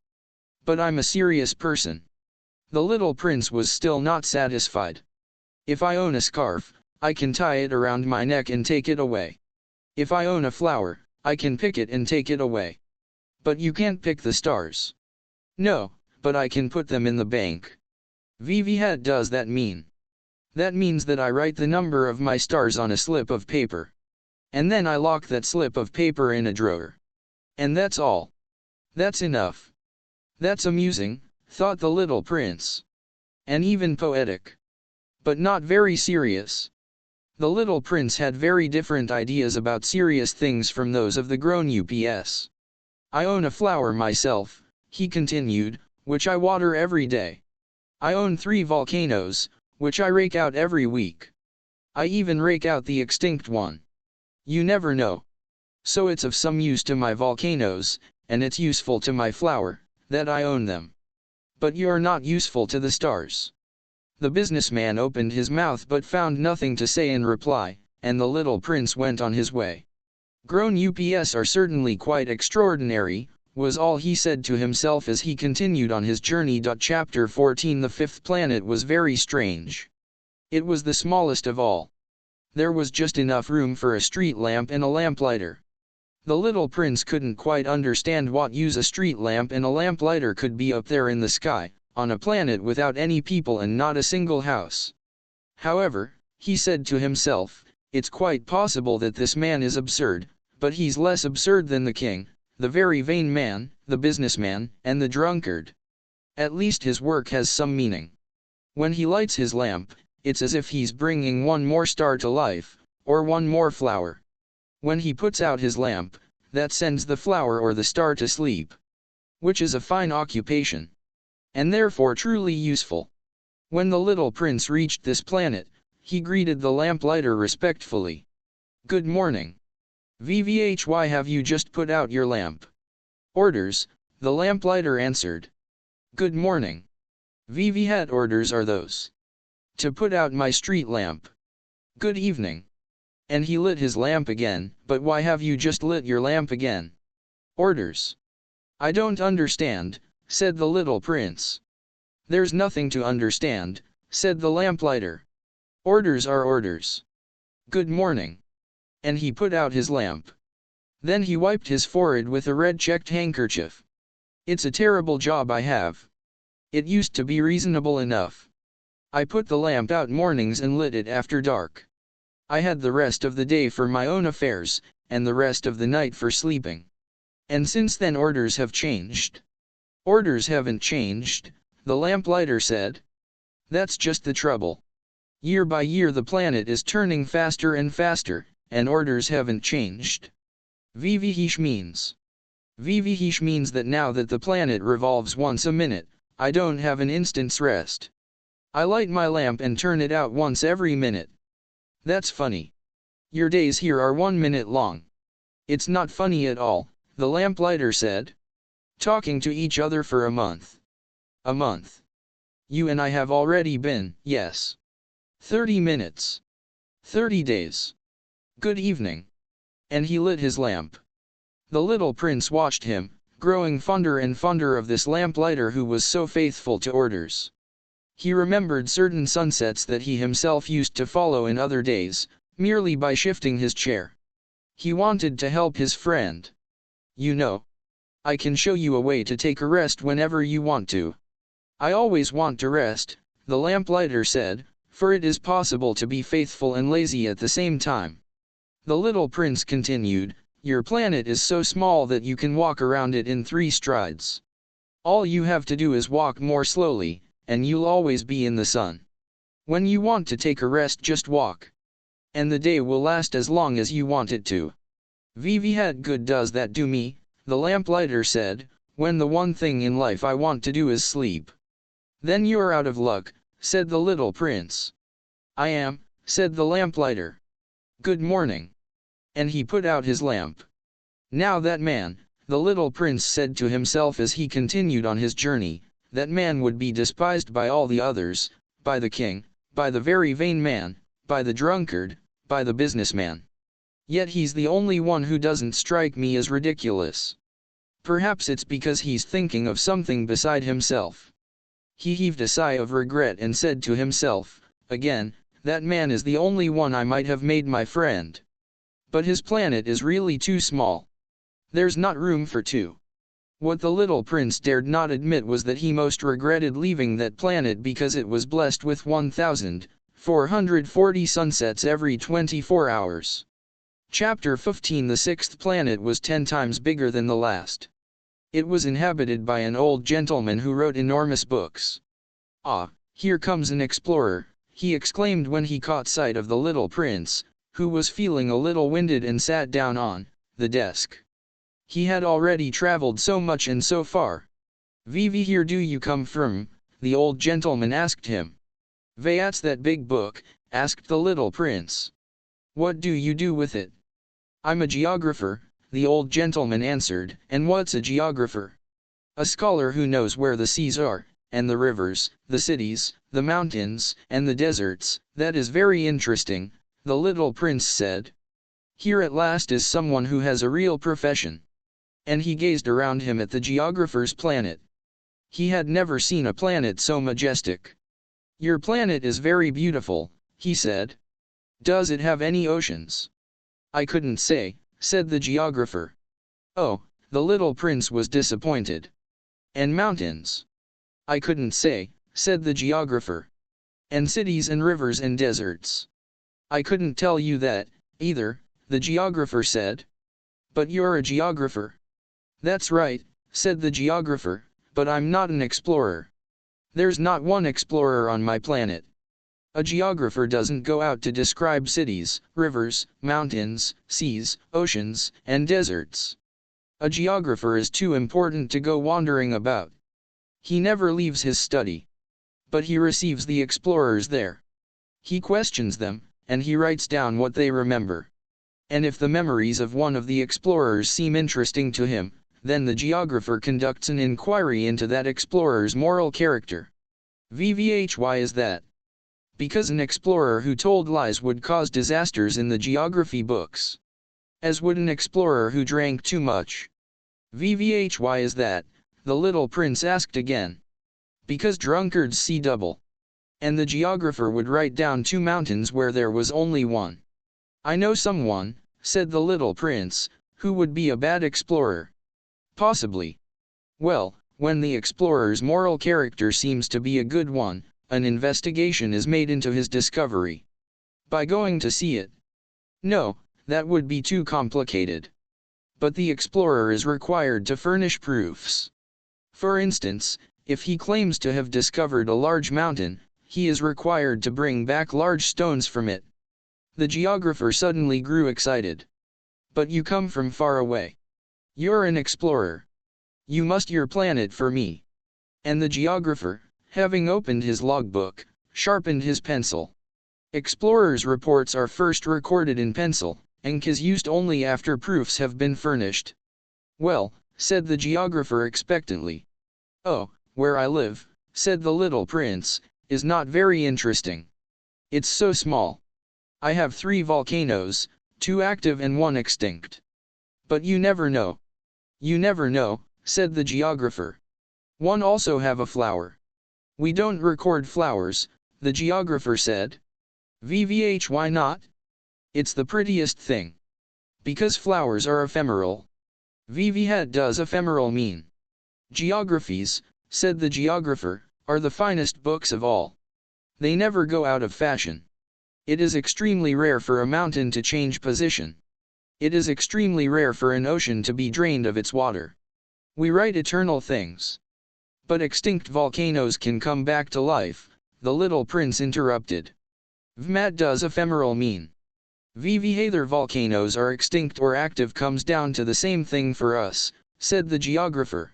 But I'm a serious person. The little prince was still not satisfied. If I own a scarf, I can tie it around my neck and take it away. If I own a flower, I can pick it and take it away. But you can't pick the stars. No, but I can put them in the bank. What does that mean? That means that I write the number of my stars on a slip of paper. And then I lock that slip of paper in a drawer. And that's all. That's enough. That's amusing, thought the little prince. And even poetic. But not very serious. The little prince had very different ideas about serious things from those of the grown UPS. I own a flower myself, he continued, which I water every day. I own 3 volcanoes, which I rake out every week. I even rake out the extinct one. You never know. So it's of some use to my volcanoes, and it's useful to my flower, that I own them. But you're not useful to the stars. The businessman opened his mouth but found nothing to say in reply, and the little prince went on his way. Grown ups are certainly quite extraordinary, was all he said to himself as he continued on his journey. Chapter 14. The fifth planet was very strange. It was the smallest of all. There was just enough room for a street lamp and a lamplighter. The little prince couldn't quite understand what use a street lamp and a lamplighter could be up there in the sky, on a planet without any people and not a single house. However, he said to himself, it's quite possible that this man is absurd, but he's less absurd than the king, the very vain man, the businessman, and the drunkard. At least his work has some meaning. When he lights his lamp, it's as if he's bringing one more star to life, or one more flower. When he puts out his lamp, that sends the flower or the star to sleep. Which is a fine occupation. And therefore truly useful. When the little prince reached this planet, he greeted the lamplighter respectfully. Good morning. Why have you just put out your lamp? Orders, the lamplighter answered. Good morning. What orders are those? To put out my street lamp. Good evening. And he lit his lamp again. But why have you just lit your lamp again? Orders. I don't understand, said the little prince. There's nothing to understand, said the lamplighter. Orders are orders. Good morning. And he put out his lamp. Then he wiped his forehead with a red checked handkerchief. It's a terrible job I have. It used to be reasonable enough. I put the lamp out mornings and lit it after dark. I had the rest of the day for my own affairs, and the rest of the night for sleeping. And since then orders have changed. Orders haven't changed, the lamplighter said. That's just the trouble. Year by year the planet is turning faster and faster, and orders haven't changed. Vvh means. Vvh means that now that the planet revolves once a minute, I don't have an instant's rest. I light my lamp and turn it out once every minute. That's funny. Your days here are 1 minute long. It's not funny at all, the lamplighter said. Talking to each other for a month. A month. You and I have already been, yes. 30 minutes. 30 days. Good evening. And he lit his lamp. The little prince watched him, growing fonder and fonder of this lamplighter who was so faithful to orders. He remembered certain sunsets that he himself used to follow in other days, merely by shifting his chair. He wanted to help his friend. You know, I can show you a way to take a rest whenever you want to. I always want to rest, the lamplighter said, for it is possible to be faithful and lazy at the same time. The little prince continued, your planet is so small that you can walk around it in 3 strides. All you have to do is walk more slowly, and you'll always be in the sun. When you want to take a rest, just walk. And the day will last as long as you want it to. What good does that do me, the lamplighter said, when the one thing in life I want to do is sleep. Then you're out of luck, said the little prince. I am, said the lamplighter. Good morning. And he put out his lamp. Now that man, the little prince said to himself as he continued on his journey, that man would be despised by all the others, by the king, by the very vain man, by the drunkard, by the businessman. Yet he's the only one who doesn't strike me as ridiculous. Perhaps it's because he's thinking of something beside himself. He heaved a sigh of regret and said to himself, again, that man is the only one I might have made my friend. But his planet is really too small. There's not room for 2. What the little prince dared not admit was that he most regretted leaving that planet because it was blessed with 1,440 sunsets every 24 hours. Chapter 15. The sixth planet was 10 times bigger than the last. It was inhabited by an old gentleman who wrote enormous books. Ah, here comes an explorer, he exclaimed when he caught sight of the little prince, who was feeling a little winded and sat down on the desk. He had already traveled so much and so far. Where do you come from? The old gentleman asked him. What's that big book? Asked the little prince. What do you do with it? I'm a geographer, the old gentleman answered. And what's a geographer? A scholar who knows where the seas are, and the rivers, the cities, the mountains, and the deserts. That is very interesting, the little prince said. Here at last is someone who has a real profession. And he gazed around him at the geographer's planet. He had never seen a planet so majestic. Your planet is very beautiful, he said. Does it have any oceans? I couldn't say, said the geographer. Oh, the little prince was disappointed. And mountains? I couldn't say, said the geographer. And cities and rivers and deserts? I couldn't tell you that, either, the geographer said. But you're a geographer. That's right, said the geographer, but I'm not an explorer. There's not one explorer on my planet. A geographer doesn't go out to describe cities, rivers, mountains, seas, oceans, and deserts. A geographer is too important to go wandering about. He never leaves his study. But he receives the explorers there. He questions them, and he writes down what they remember. And if the memories of one of the explorers seem interesting to him, then the geographer conducts an inquiry into that explorer's moral character. Why is that? Because an explorer who told lies would cause disasters in the geography books. As would an explorer who drank too much. Why is that? The little prince asked again. Because drunkards see double. And the geographer would write down 2 mountains where there was only one. I know someone, said the little prince, who would be a bad explorer. Possibly. Well, when the explorer's moral character seems to be a good one, an investigation is made into his discovery. By going to see it? No, that would be too complicated. But the explorer is required to furnish proofs. For instance, if he claims to have discovered a large mountain, he is required to bring back large stones from it. The geographer suddenly grew excited. But you come from far away. You're an explorer. You must your planet for me. And the geographer, having opened his logbook, sharpened his pencil. Explorers' reports are first recorded in pencil, ink is used only after proofs have been furnished. Well, said the geographer expectantly. Oh, where I live, said the little prince, is not very interesting. It's so small. I have 3 volcanoes, 2 active and 1 extinct. But you never know. You never know, said the geographer. One also have a flower. We don't record flowers, the geographer said. Why not? It's the prettiest thing. Because flowers are ephemeral. What does ephemeral mean? Geographies, said the geographer, are the finest books of all. They never go out of fashion. It is extremely rare for a mountain to change position. It is extremely rare for an ocean to be drained of its water. We write eternal things. But extinct volcanoes can come back to life, the little prince interrupted. What does ephemeral mean? Whether volcanoes are extinct or active comes down to the same thing for us, said the geographer.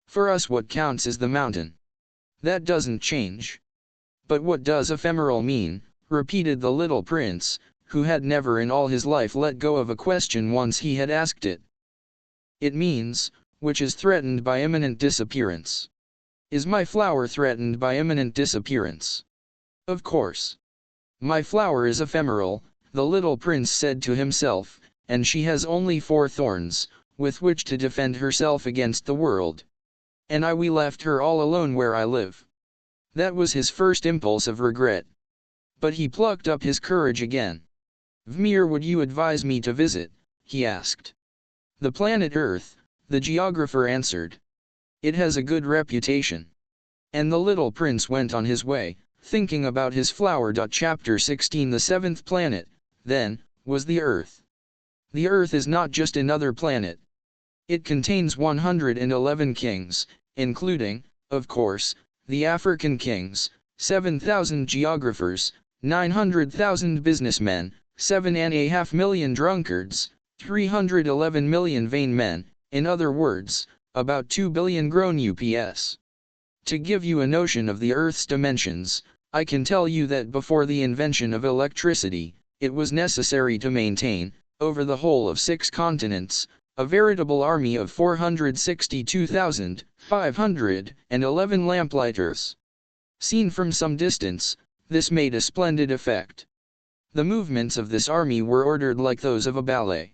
For us what counts is the mountain. That doesn't change. But what does ephemeral mean? Repeated the little prince, who had never in all his life let go of a question once he had asked it. It means, which is threatened by imminent disappearance. Is my flower threatened by imminent disappearance? Of course. My flower is ephemeral, the little prince said to himself, and she has only 4 thorns, with which to defend herself against the world. And we left her all alone where I live. That was his first impulse of regret. But he plucked up his courage again. Where would you advise me to visit? He asked. The planet Earth, the geographer answered. It has a good reputation. And the little prince went on his way, thinking about his flower. Chapter 16 The 7th planet, then, was the Earth. The Earth is not just another planet. It contains 111 kings, including, of course, the African kings, 7,000 geographers, 900,000 businessmen, 7.5 million drunkards, 311 million vain men, in other words, about 2 billion grown ups. To give you a notion of the Earth's dimensions, I can tell you that before the invention of electricity, it was necessary to maintain, over the whole of 6 continents, A veritable army of 462,511 lamplighters. Seen from some distance, this made a splendid effect. The movements of this army were ordered like those of a ballet.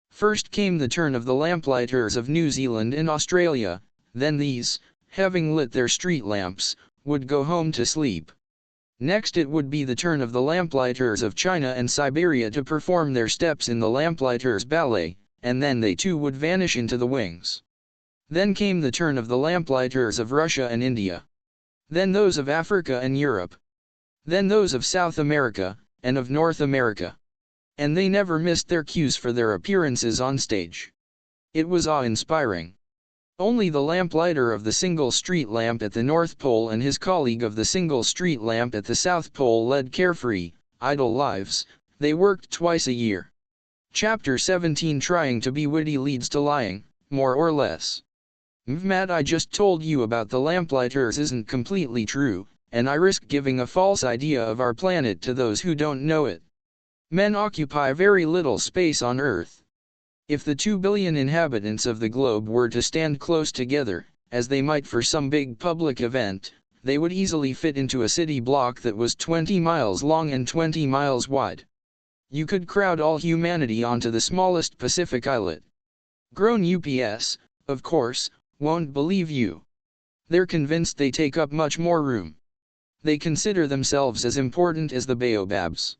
First came the turn of the lamplighters of New Zealand and Australia, then these, having lit their street lamps, would go home to sleep. Next it would be the turn of the lamplighters of China and Siberia to perform their steps in the lamplighters' ballet, and then they too would vanish into the wings. Then came the turn of the lamplighters of Russia and India. Then those of Africa and Europe. Then those of South America, and of North America. And they never missed their cues for their appearances on stage. It was awe-inspiring. Only the lamplighter of the single street lamp at the North Pole and his colleague of the single street lamp at the South Pole led carefree, idle lives. They worked twice a year. Chapter 17 Trying to be witty leads to lying, more or less. Mad, I just told you about the lamplighters isn't completely true, and I risk giving a false idea of our planet to those who don't know it. Men occupy very little space on Earth. If the 2 billion inhabitants of the globe were to stand close together, as they might for some big public event, they would easily fit into a city block that was 20 miles long and 20 miles wide. You could crowd all humanity onto the smallest Pacific islet. Grown UPS, of course, won't believe you. They're convinced they take up much more room. They consider themselves as important as the baobabs.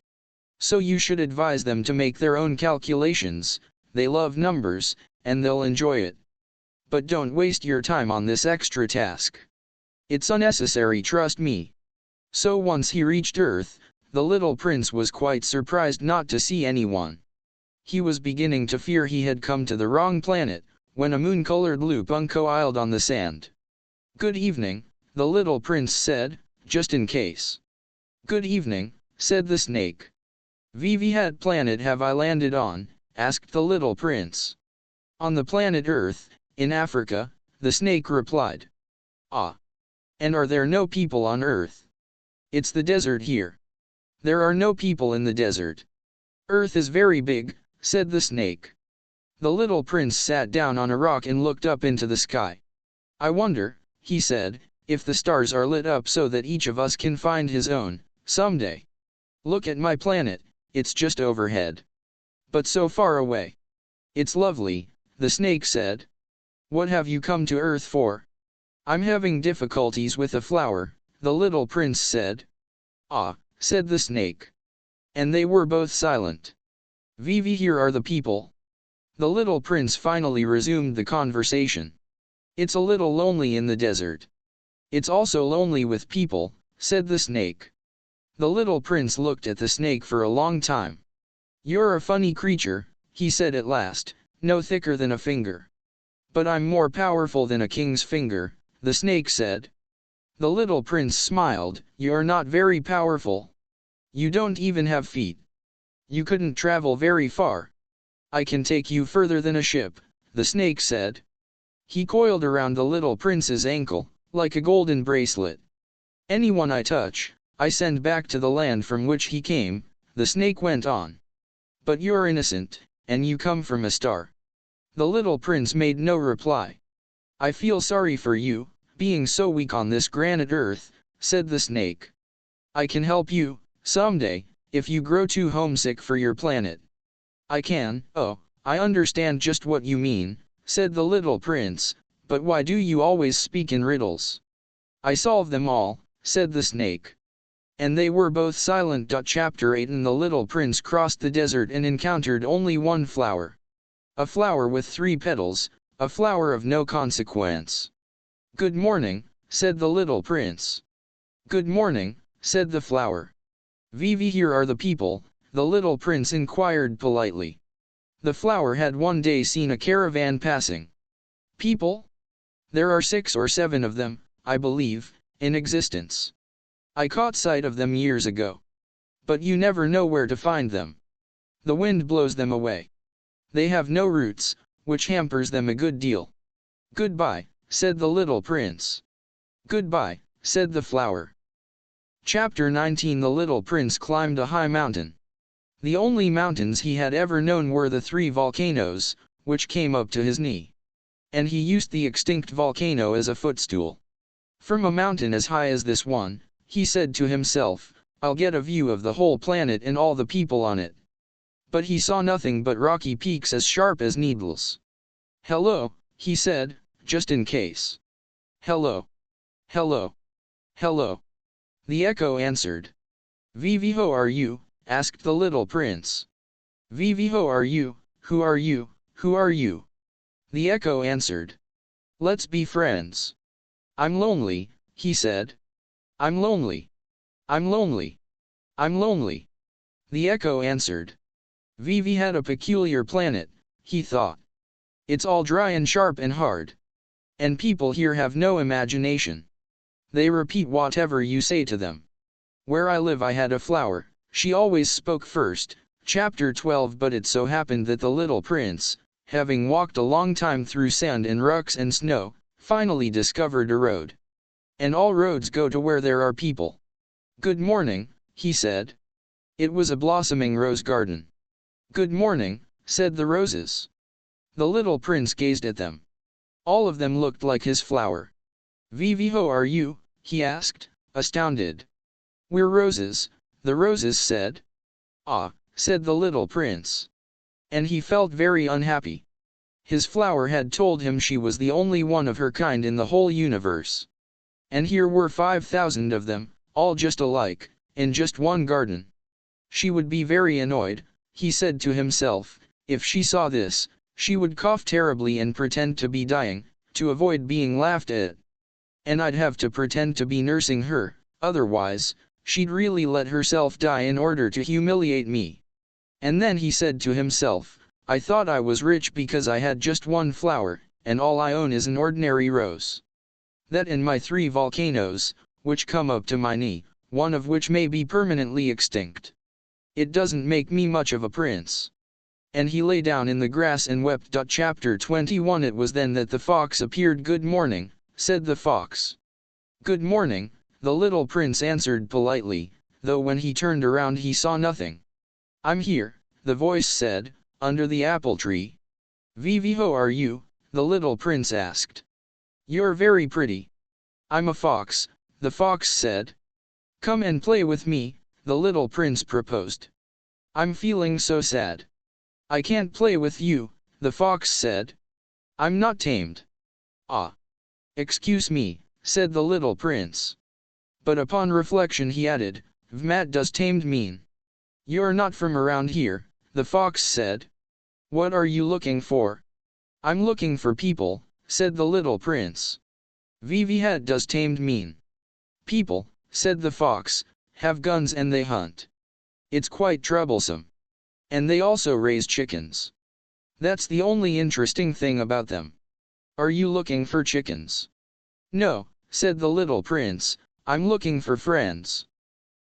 So you should advise them to make their own calculations. They love numbers, and they'll enjoy it. But don't waste your time on this extra task. It's unnecessary, trust me. So once he reached Earth, the little prince was quite surprised not to see anyone. He was beginning to fear he had come to the wrong planet, when a moon-colored loop uncoiled on the sand. "Good evening," the little prince said, just in case. "Good evening," said the snake. "What planet have I landed on?" asked the little prince. "On the planet Earth, in Africa," the snake replied. "Ah. And are there no people on Earth?" "It's the desert here." "There are no people in the desert." "Earth is very big," said the snake. The little prince sat down on a rock and looked up into the sky. "I wonder," he said, "if the stars are lit up so that each of us can find his own, someday. Look at my planet, it's just overhead. But so far away." "It's lovely," the snake said. "What have you come to Earth for?" "I'm having difficulties with a flower," the little prince said. "Ah," said the snake. And they were both silent. Here are the people." The little prince finally resumed the conversation. "It's a little lonely in the desert." "It's also lonely with people," said the snake. The little prince looked at the snake for a long time. "You're a funny creature," he said at last, "no thicker than a finger." "But I'm more powerful than a king's finger," the snake said. The little prince smiled. "You're not very powerful. You don't even have feet. You couldn't travel very far." "I can take you further than a ship," the snake said. He coiled around the little prince's ankle, like a golden bracelet. "Anyone I touch, I send back to the land from which he came," the snake went on. "But you're innocent, and you come from a star." The little prince made no reply. "I feel sorry for you, being so weak on this granite Earth," said the snake. "I can help you, someday, if you grow too homesick for your planet." "I can." "Oh, I understand just what you mean," said the little prince, "but why do you always speak in riddles?" "I solve them all," said the snake. And they were both silent. Chapter 8 And the little prince crossed the desert and encountered only one flower. A flower with 3 petals, a flower of no consequence. "Good morning," said the little prince. "Good morning," said the flower. Here are the people," the little prince inquired politely. The flower had one day seen a caravan passing. "People? There are 6 or 7 of them, I believe, in existence. I caught sight of them years ago. But you never know where to find them. The wind blows them away. They have no roots, which hampers them a good deal." "Goodbye," said the little prince. "Goodbye," said the flower. Chapter 19 The little prince climbed a high mountain. The only mountains he had ever known were the 3 volcanoes, which came up to his knee. And he used the extinct volcano as a footstool. From a mountain as high as this one, he said to himself, I'll get a view of the whole planet and all the people on it. But he saw nothing but rocky peaks as sharp as needles. Hello, he said, just in case. Hello. Hello. Hello. The echo answered. Vivi ho are you? Asked the little prince. Vivi ho are you? Who are you? Who are you? The echo answered. Let's be friends. I'm lonely, he said. I'm lonely. I'm lonely. I'm lonely. The echo answered. Vivi had a peculiar planet, he thought. It's all dry and sharp and hard. And people here have no imagination. They repeat whatever you say to them. Where I live I had a flower, she always spoke first. Chapter 12. But it so happened that the little prince, having walked a long time through sand and rocks and snow, finally discovered a road. And all roads go to where there are people. Good morning, he said. It was a blossoming rose garden. Good morning, said the roses. The little prince gazed at them. All of them looked like his flower. Vivi ho are you? He asked, astounded. We're roses, the roses said. Ah, said the little prince. And he felt very unhappy. His flower had told him she was the only one of her kind in the whole universe. And here were 5,000 of them, all just alike, in just one garden. She would be very annoyed, he said to himself, if she saw this. She would cough terribly and pretend to be dying, to avoid being laughed at. And I'd have to pretend to be nursing her, otherwise, she'd really let herself die in order to humiliate me. And then he said to himself, I thought I was rich because I had just one flower, and all I own is an ordinary rose. That and my 3 volcanoes, which come up to my knee, one of which may be permanently extinct. It doesn't make me much of a prince. And he lay down in the grass and wept. Chapter 21. It was then that the fox appeared. Good morning, said the fox. Good morning, the little prince answered politely, though when he turned around he saw nothing. I'm here, the voice said, under the apple tree. Vivi ho are you? The little prince asked. You're very pretty. I'm a fox, the fox said. Come and play with me, the little prince proposed. I'm feeling so sad. I can't play with you, the fox said. I'm not tamed. Ah. Excuse me, said the little prince. But upon reflection he added, Vmat does tamed mean. You're not from around here, the fox said. What are you looking for? I'm looking for people, said the little prince. Vivi hat does tamed mean. People, said the fox, have guns and they hunt. It's quite troublesome. And they also raise chickens. That's the only interesting thing about them. Are you looking for chickens? No, said the little prince, I'm looking for friends.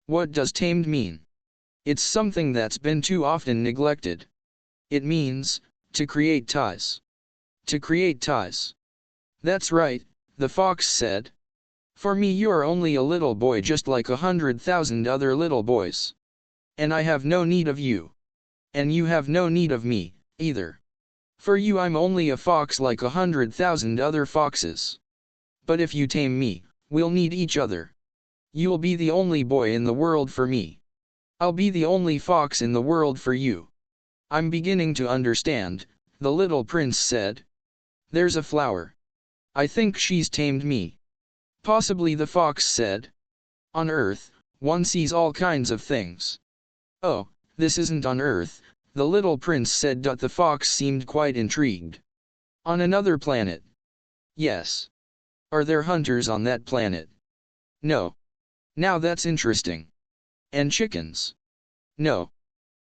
What does tamed mean? It's something that's been too often neglected. It means, to create ties. To create ties. That's right, the fox said. For me you're only a little boy just like 100,000 other little boys. And I have no need of you. And you have no need of me, either. For you I'm only a fox like 100,000 other foxes. But if you tame me, we'll need each other. You'll be the only boy in the world for me. I'll be the only fox in the world for you. I'm beginning to understand, the little prince said. There's a flower. I think she's tamed me. Possibly, the fox said. On Earth, one sees all kinds of things. Oh, this isn't on Earth, the little prince said. The fox seemed quite intrigued. On another planet? Yes. Are there hunters on that planet? No. Now that's interesting. And chickens? No.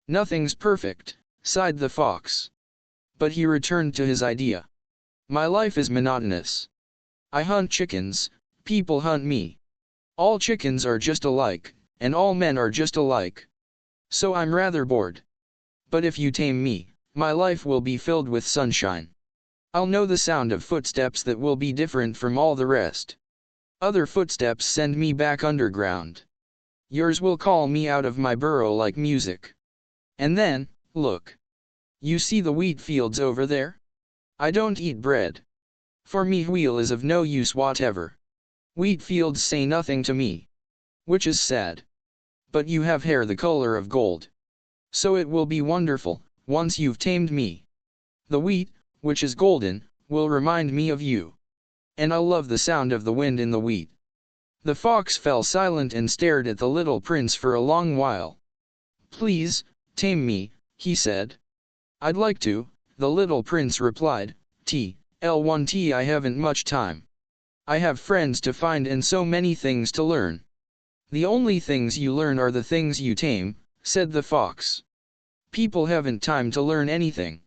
Nothing's perfect, sighed the fox. But he returned to his idea. My life is monotonous. I hunt chickens, people hunt me. All chickens are just alike, and all men are just alike. So I'm rather bored. But if you tame me, my life will be filled with sunshine. I'll know the sound of footsteps that will be different from all the rest. Other footsteps send me back underground. Yours will call me out of my burrow like music. And then, look. You see the wheat fields over there? I don't eat bread. For me wheat is of no use whatever. Wheat fields say nothing to me. Which is sad. But you have hair the color of gold. So it will be wonderful, once you've tamed me. The wheat, which is golden, will remind me of you. And I'll love the sound of the wind in the wheat. The fox fell silent and stared at the little prince for a long while. Please, tame me, he said. I'd like to, the little prince replied. L1T I haven't much time. I have friends to find and so many things to learn. The only things you learn are the things you tame, said the fox. People haven't time to learn anything.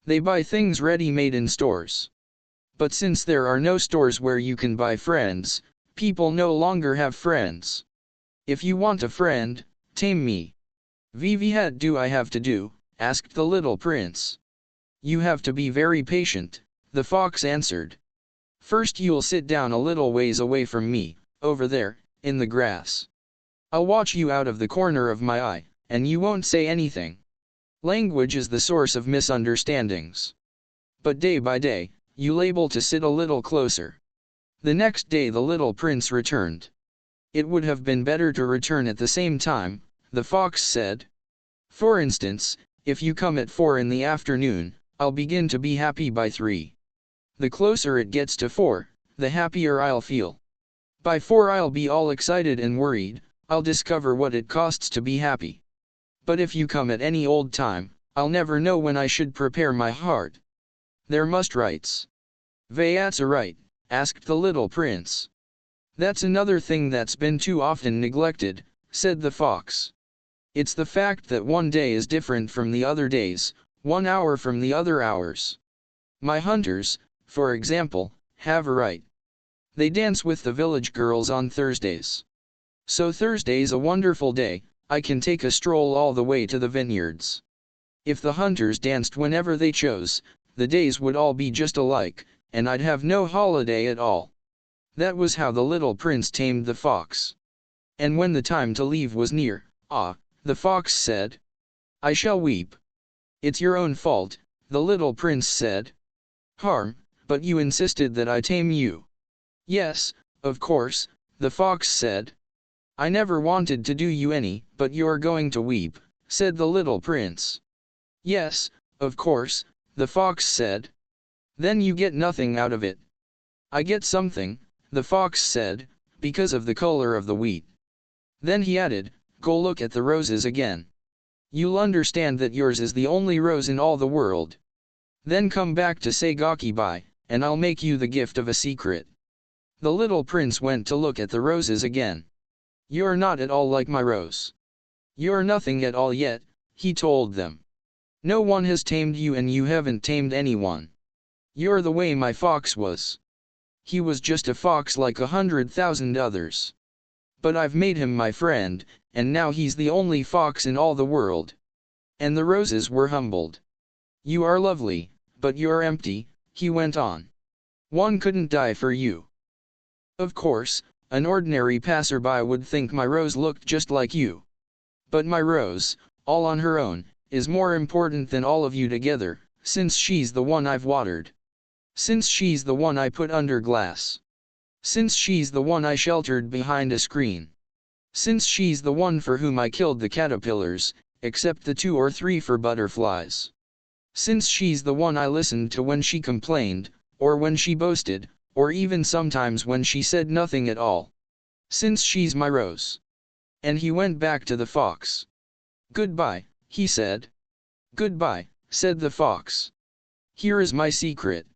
They buy things ready-made in stores. But since there are no stores where you can buy friends, people no longer have friends. If you want a friend, tame me. What do I have to do? Asked the little prince. You have to be very patient, the fox answered. First you'll sit down a little ways away from me, over there, in the grass. I'll watch you out of the corner of my eye, and you won't say anything. Language is the source of misunderstandings. But day by day, you'll able to sit a little closer. The next day the little prince returned. It would have been better to return at the same time, the fox said. For instance, if you come at 4 in the afternoon, I'll begin to be happy by 3. The closer it gets to 4, the happier I'll feel. By 4 I'll be all excited and worried, I'll discover what it costs to be happy. But if you come at any old time, I'll never know when I should prepare my heart. There must rights. What's a right? Asked the little prince. That's another thing that's been too often neglected, said the fox. It's the fact that one day is different from the other days, 1 hour from the other hours. My hunters, for example, have a right. They dance with the village girls on Thursdays. So Thursday's a wonderful day, I can take a stroll all the way to the vineyards. If the hunters danced whenever they chose, the days would all be just alike, and I'd have no holiday at all. That was how the little prince tamed the fox. And when the time to leave was near, the fox said, I shall weep. It's your own fault, the little prince said. Harm, but you insisted that I tame you. Yes, of course, the fox said. I never wanted to do you any, but you're going to weep, said the little prince. Yes, of course, the fox said. Then you get nothing out of it. I get something, the fox said, because of the color of the wheat. Then he added, go look at the roses again. You'll understand that yours is the only rose in all the world. Then come back to say goodbye, and I'll make you the gift of a secret. The little prince went to look at the roses again. You're not at all like my rose. You're nothing at all yet, he told them. No one has tamed you and you haven't tamed anyone. You're the way my fox was. He was just a fox like 100,000 others. But I've made him my friend, and now he's the only fox in all the world. And the roses were humbled. You are lovely, but you're empty, he went on. One couldn't die for you. Of course, an ordinary passerby would think my rose looked just like you. But my rose, all on her own, is more important than all of you together, since she's the one I've watered. Since she's the one I put under glass. Since she's the one I sheltered behind a screen. Since she's the one for whom I killed the caterpillars, except the 2 or 3 for butterflies. Since she's the one I listened to when she complained, or when she boasted, or even sometimes when she said nothing at all. Since she's my rose. And he went back to the fox. Goodbye, he said. Goodbye, said the fox. Here is my secret.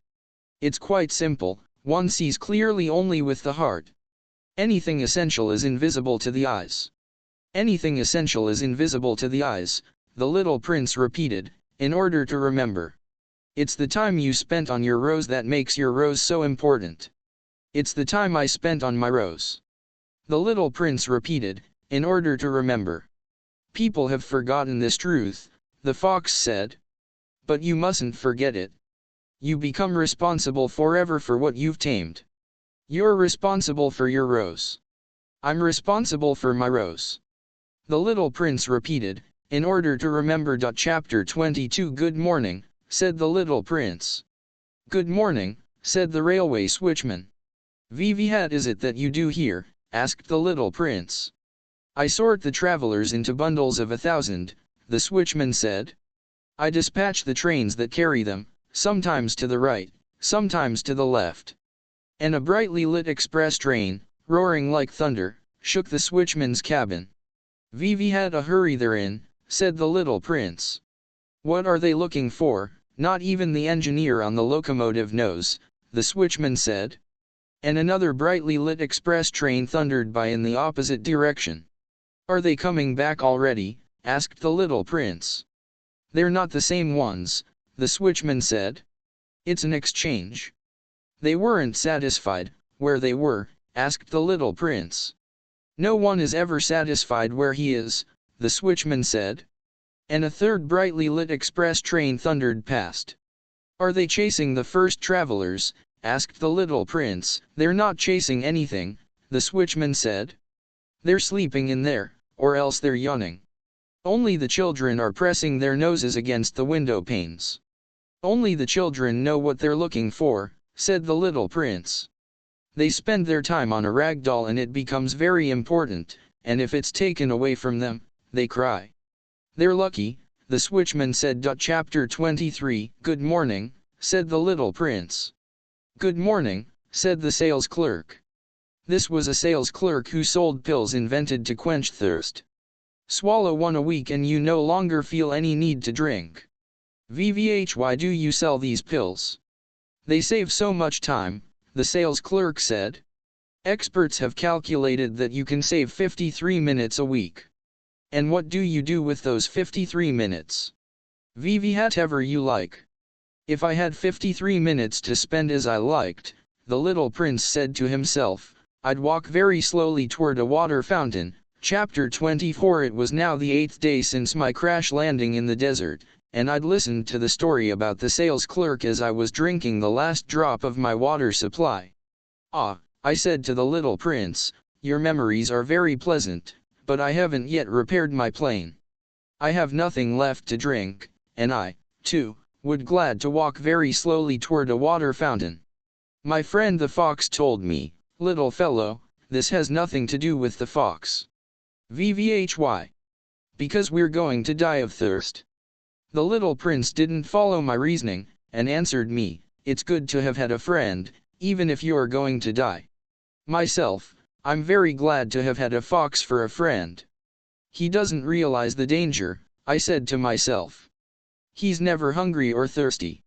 It's quite simple, one sees clearly only with the heart. Anything essential is invisible to the eyes. Anything essential is invisible to the eyes, the little prince repeated, in order to remember. It's the time you spent on your rose that makes your rose so important. It's the time I spent on my rose. The little prince repeated, in order to remember. People have forgotten this truth, the fox said. But you mustn't forget it. You become responsible forever for what you've tamed. You're responsible for your rose. I'm responsible for my rose. The little prince repeated, in order to remember. Chapter 22 Good morning, said the little prince. "Good morning," said the railway switchman. "What is it that you do here?" asked the little prince. "I sort the travelers into bundles of 1,000, the switchman said. "I dispatch the trains that carry them, sometimes to the right, sometimes to the left." And a brightly lit express train, roaring like thunder, shook the switchman's cabin. "Had a hurry therein," said the little prince. "What are they looking for? Not even the engineer on the locomotive knows," the switchman said. And another brightly lit express train thundered by in the opposite direction. "Are they coming back already?" asked the little prince. "They're not the same ones," the switchman said. "It's an exchange." "They weren't satisfied where they were?" asked the little prince. "No one is ever satisfied where he is," the switchman said. And a third brightly lit express train thundered past. "Are they chasing the first travelers?" asked the little prince. "They're not chasing anything," the switchman said. "They're sleeping in there, or else they're yawning. Only the children are pressing their noses against the window panes. Only the children know what they're looking for," said the little prince. "They spend their time on a rag doll and it becomes very important, and if it's taken away from them, they cry. They're lucky," the switchman said. Chapter 23 "Good morning," said the little prince. "Good morning," said the sales clerk. This was a sales clerk who sold pills invented to quench thirst. "Swallow one a week and you no longer feel any need to drink. Why do you sell these pills?" "They save so much time," the sales clerk said. "Experts have calculated that you can save 53 minutes a week. And what do you do with those 53 minutes? Whatever you like." "If I had 53 minutes to spend as I liked," the little prince said to himself, "I'd walk very slowly toward a water fountain." Chapter 24 It was now the 8th day since my crash landing in the desert, and I'd listened to the story about the sales clerk as I was drinking the last drop of my water supply. "Ah," I said to the little prince, "your memories are very pleasant, but I haven't yet repaired my plane. I have nothing left to drink, and I, too, would glad to walk very slowly toward a water fountain." My friend the fox told me, "Little fellow, this has nothing to do with the fox." Why? "Because we're going to die of thirst." The little prince didn't follow my reasoning, and answered me, "It's good to have had a friend, even if you're going to die." Myself, I'm very glad to have had a fox for a friend. "He doesn't realize the danger," I said to myself. "He's never hungry or thirsty.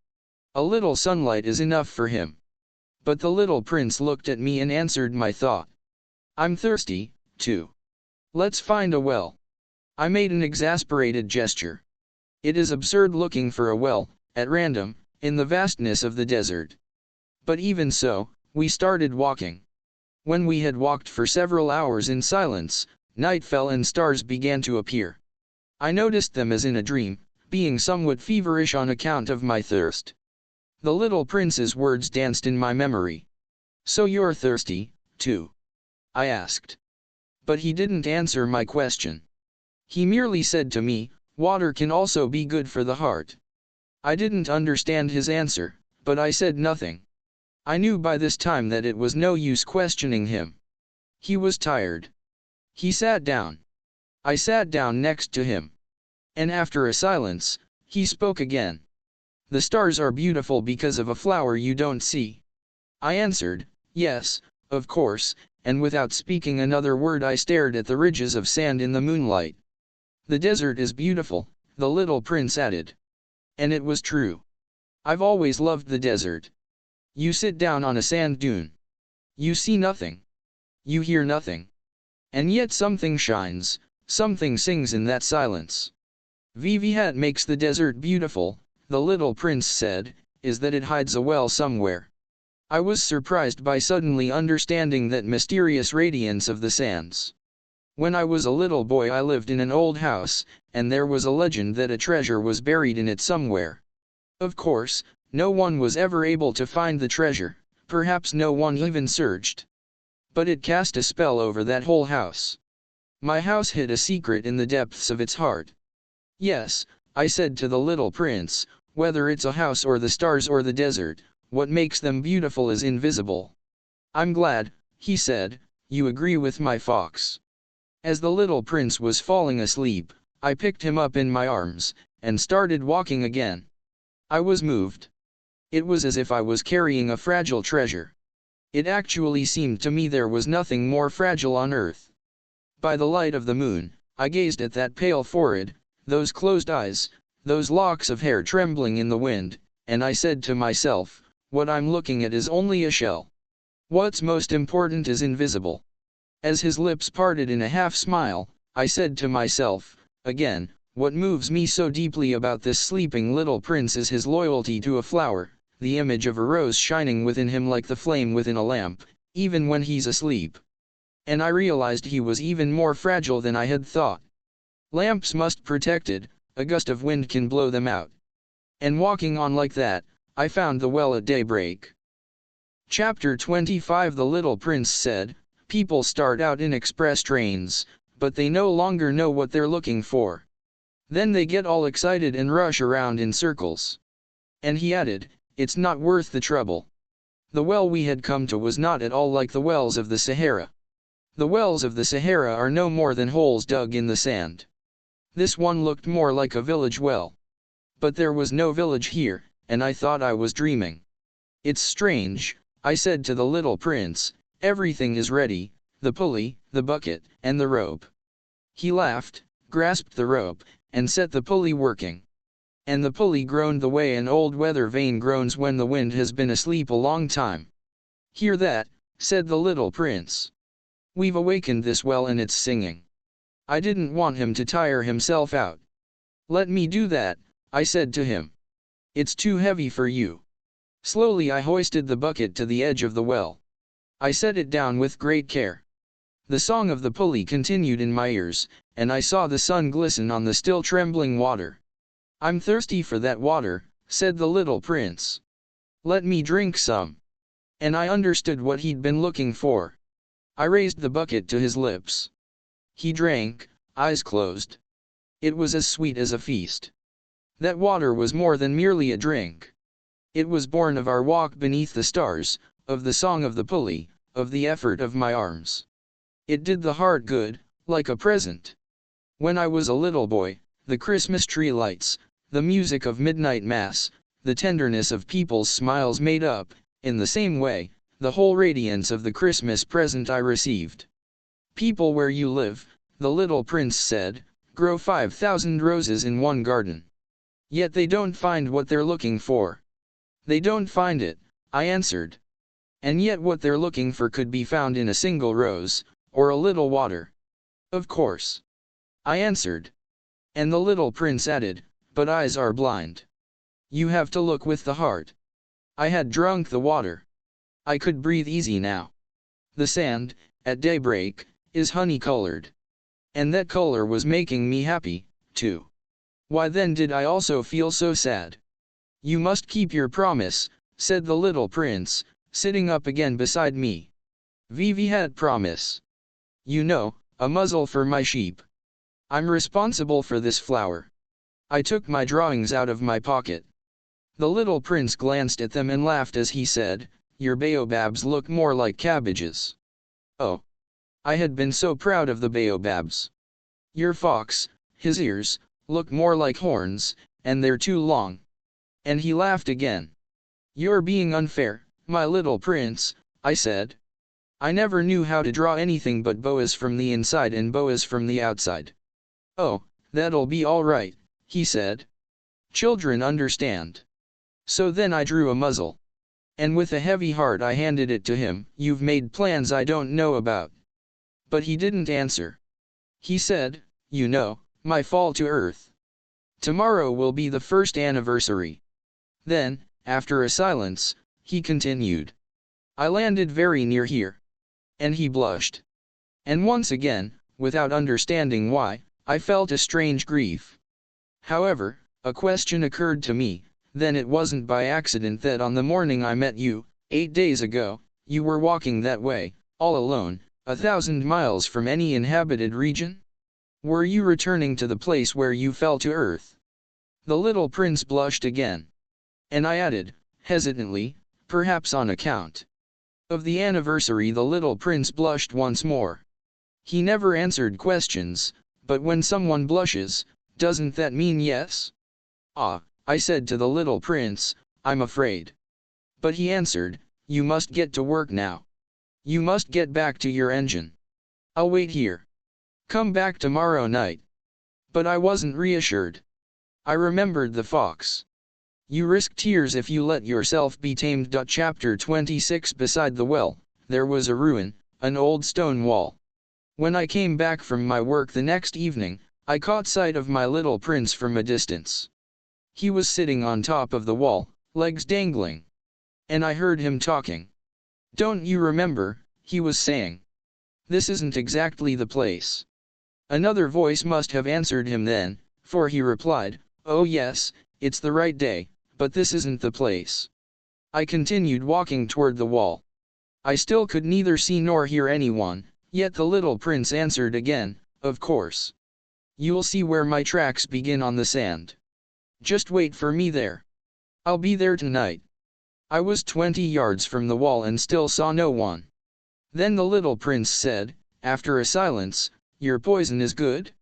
A little sunlight is enough for him." But the little prince looked at me and answered my thought. "I'm thirsty, too. Let's find a well." I made an exasperated gesture. It is absurd looking for a well, at random, in the vastness of the desert. But even so, we started walking. When we had walked for several hours in silence, night fell and stars began to appear. I noticed them as in a dream, being somewhat feverish on account of my thirst. The little prince's words danced in my memory. "So you're thirsty, too?" I asked. But he didn't answer my question. He merely said to me, "Water can also be good for the heart." I didn't understand his answer, but I said nothing. I knew by this time that it was no use questioning him. He was tired. He sat down. I sat down next to him. And after a silence, he spoke again. "The stars are beautiful because of a flower you don't see." I answered, "Yes, of course," and without speaking another word I stared at the ridges of sand in the moonlight. "The desert is beautiful," the little prince added. And it was true. I've always loved the desert. You sit down on a sand dune. You see nothing. You hear nothing. And yet something shines, something sings in that silence. What makes the desert beautiful, the little prince said, is that it hides a well somewhere. I was surprised by suddenly understanding that mysterious radiance of the sands. When I was a little boy I lived in an old house, and there was a legend that a treasure was buried in it somewhere. Of course, no one was ever able to find the treasure, perhaps no one even searched. But it cast a spell over that whole house. My house hid a secret in the depths of its heart. "Yes," I said to the little prince, "whether it's a house or the stars or the desert, what makes them beautiful is invisible. I'm glad, he said, you agree with my fox. As the little prince was falling asleep, I picked him up in my arms, and started walking again. I was moved. It was as if I was carrying a fragile treasure. It actually seemed to me there was nothing more fragile on earth. By the light of the moon, I gazed at that pale forehead, those closed eyes, those locks of hair trembling in the wind, and I said to myself, what I'm looking at is only a shell. What's most important is invisible. As his lips parted in a half-smile, I said to myself, again, what moves me so deeply about this sleeping little prince is his loyalty to a flower, the image of a rose shining within him like the flame within a lamp, even when he's asleep. And I realized he was even more fragile than I had thought. Lamps must protected, a gust of wind can blow them out. And walking on like that, I found the well at daybreak. Chapter 25 The Little Prince said, people start out in express trains, but they no longer know what they're looking for. Then they get all excited and rush around in circles. And he added, it's not worth the trouble. The well we had come to was not at all like the wells of the Sahara. The wells of the Sahara are no more than holes dug in the sand. This one looked more like a village well. But there was no village here, and I thought I was dreaming. It's strange, I said to the little prince, everything is ready, the pulley, the bucket, and the rope. He laughed, grasped the rope, and set the pulley working. And the pulley groaned the way an old weather vane groans when the wind has been asleep a long time. Hear that, said the little prince. We've awakened this well and it's singing. I didn't want him to tire himself out. Let me do that, I said to him. It's too heavy for you. Slowly I hoisted the bucket to the edge of the well. I set it down with great care. The song of the pulley continued in my ears, and I saw the sun glisten on the still trembling water. I'm thirsty for that water, said the little prince. Let me drink some. And I understood what he'd been looking for. I raised the bucket to his lips. He drank, eyes closed. It was as sweet as a feast. That water was more than merely a drink. It was born of our walk beneath the stars, of the song of the pulley, of the effort of my arms. It did the heart good, like a present. When I was a little boy, the Christmas tree lights, the music of midnight mass, the tenderness of people's smiles made up, in the same way, the whole radiance of the Christmas present I received. People where you live, the little prince said, grow 5,000 roses in one garden. Yet they don't find what they're looking for. They don't find it, I answered. And yet what they're looking for could be found in a single rose, or a little water. Of course. I answered. And the little prince added, but eyes are blind. You have to look with the heart. I had drunk the water. I could breathe easy now. The sand, at daybreak, is honey-colored. And that color was making me happy, too. Why then did I also feel so sad? You must keep your promise, said the little prince, sitting up again beside me. Vivi had promise. You know, a muzzle for my sheep. I'm responsible for this flower. I took my drawings out of my pocket. The little prince glanced at them and laughed as he said, your baobabs look more like cabbages. Oh. I had been so proud of the baobabs. Your fox, his ears, look more like horns, and they're too long. And he laughed again. You're being unfair, my little prince, I said. I never knew how to draw anything but boas from the inside and boas from the outside. Oh, that'll be all right, he said. Children understand. So then I drew a muzzle. And with a heavy heart I handed it to him. You've made plans I don't know about. But he didn't answer. He said, you know, my fall to earth. Tomorrow will be the first anniversary. Then, after a silence, he continued. I landed very near here. And he blushed. And once again, without understanding why, I felt a strange grief. However, a question occurred to me, then it wasn't by accident that on the morning I met you, 8 days ago, you were walking that way, all alone, 1,000 miles from any inhabited region? Were you returning to the place where you fell to earth? The little prince blushed again. And I added, hesitantly, perhaps on account of the anniversary. The little prince blushed once more. He never answered questions, but when someone blushes, doesn't that mean yes? Ah, I said to the little prince, I'm afraid. But he answered, you must get to work now. You must get back to your engine. I'll wait here. Come back tomorrow night. But I wasn't reassured. I remembered the fox. You risk tears if you let yourself be tamed. Chapter 26. Beside the well, there was a ruin, an old stone wall. When I came back from my work the next evening, I caught sight of my little prince from a distance. He was sitting on top of the wall, legs dangling. And I heard him talking. Don't you remember, he was saying. This isn't exactly the place. Another voice must have answered him then, for he replied, oh yes, it's the right day, but this isn't the place. I continued walking toward the wall. I still could neither see nor hear anyone, yet the little prince answered again, of course. You'll see where my tracks begin on the sand. Just wait for me there. I'll be there tonight. I was 20 yards from the wall and still saw no one. Then the little prince said, after a silence, your poison is good?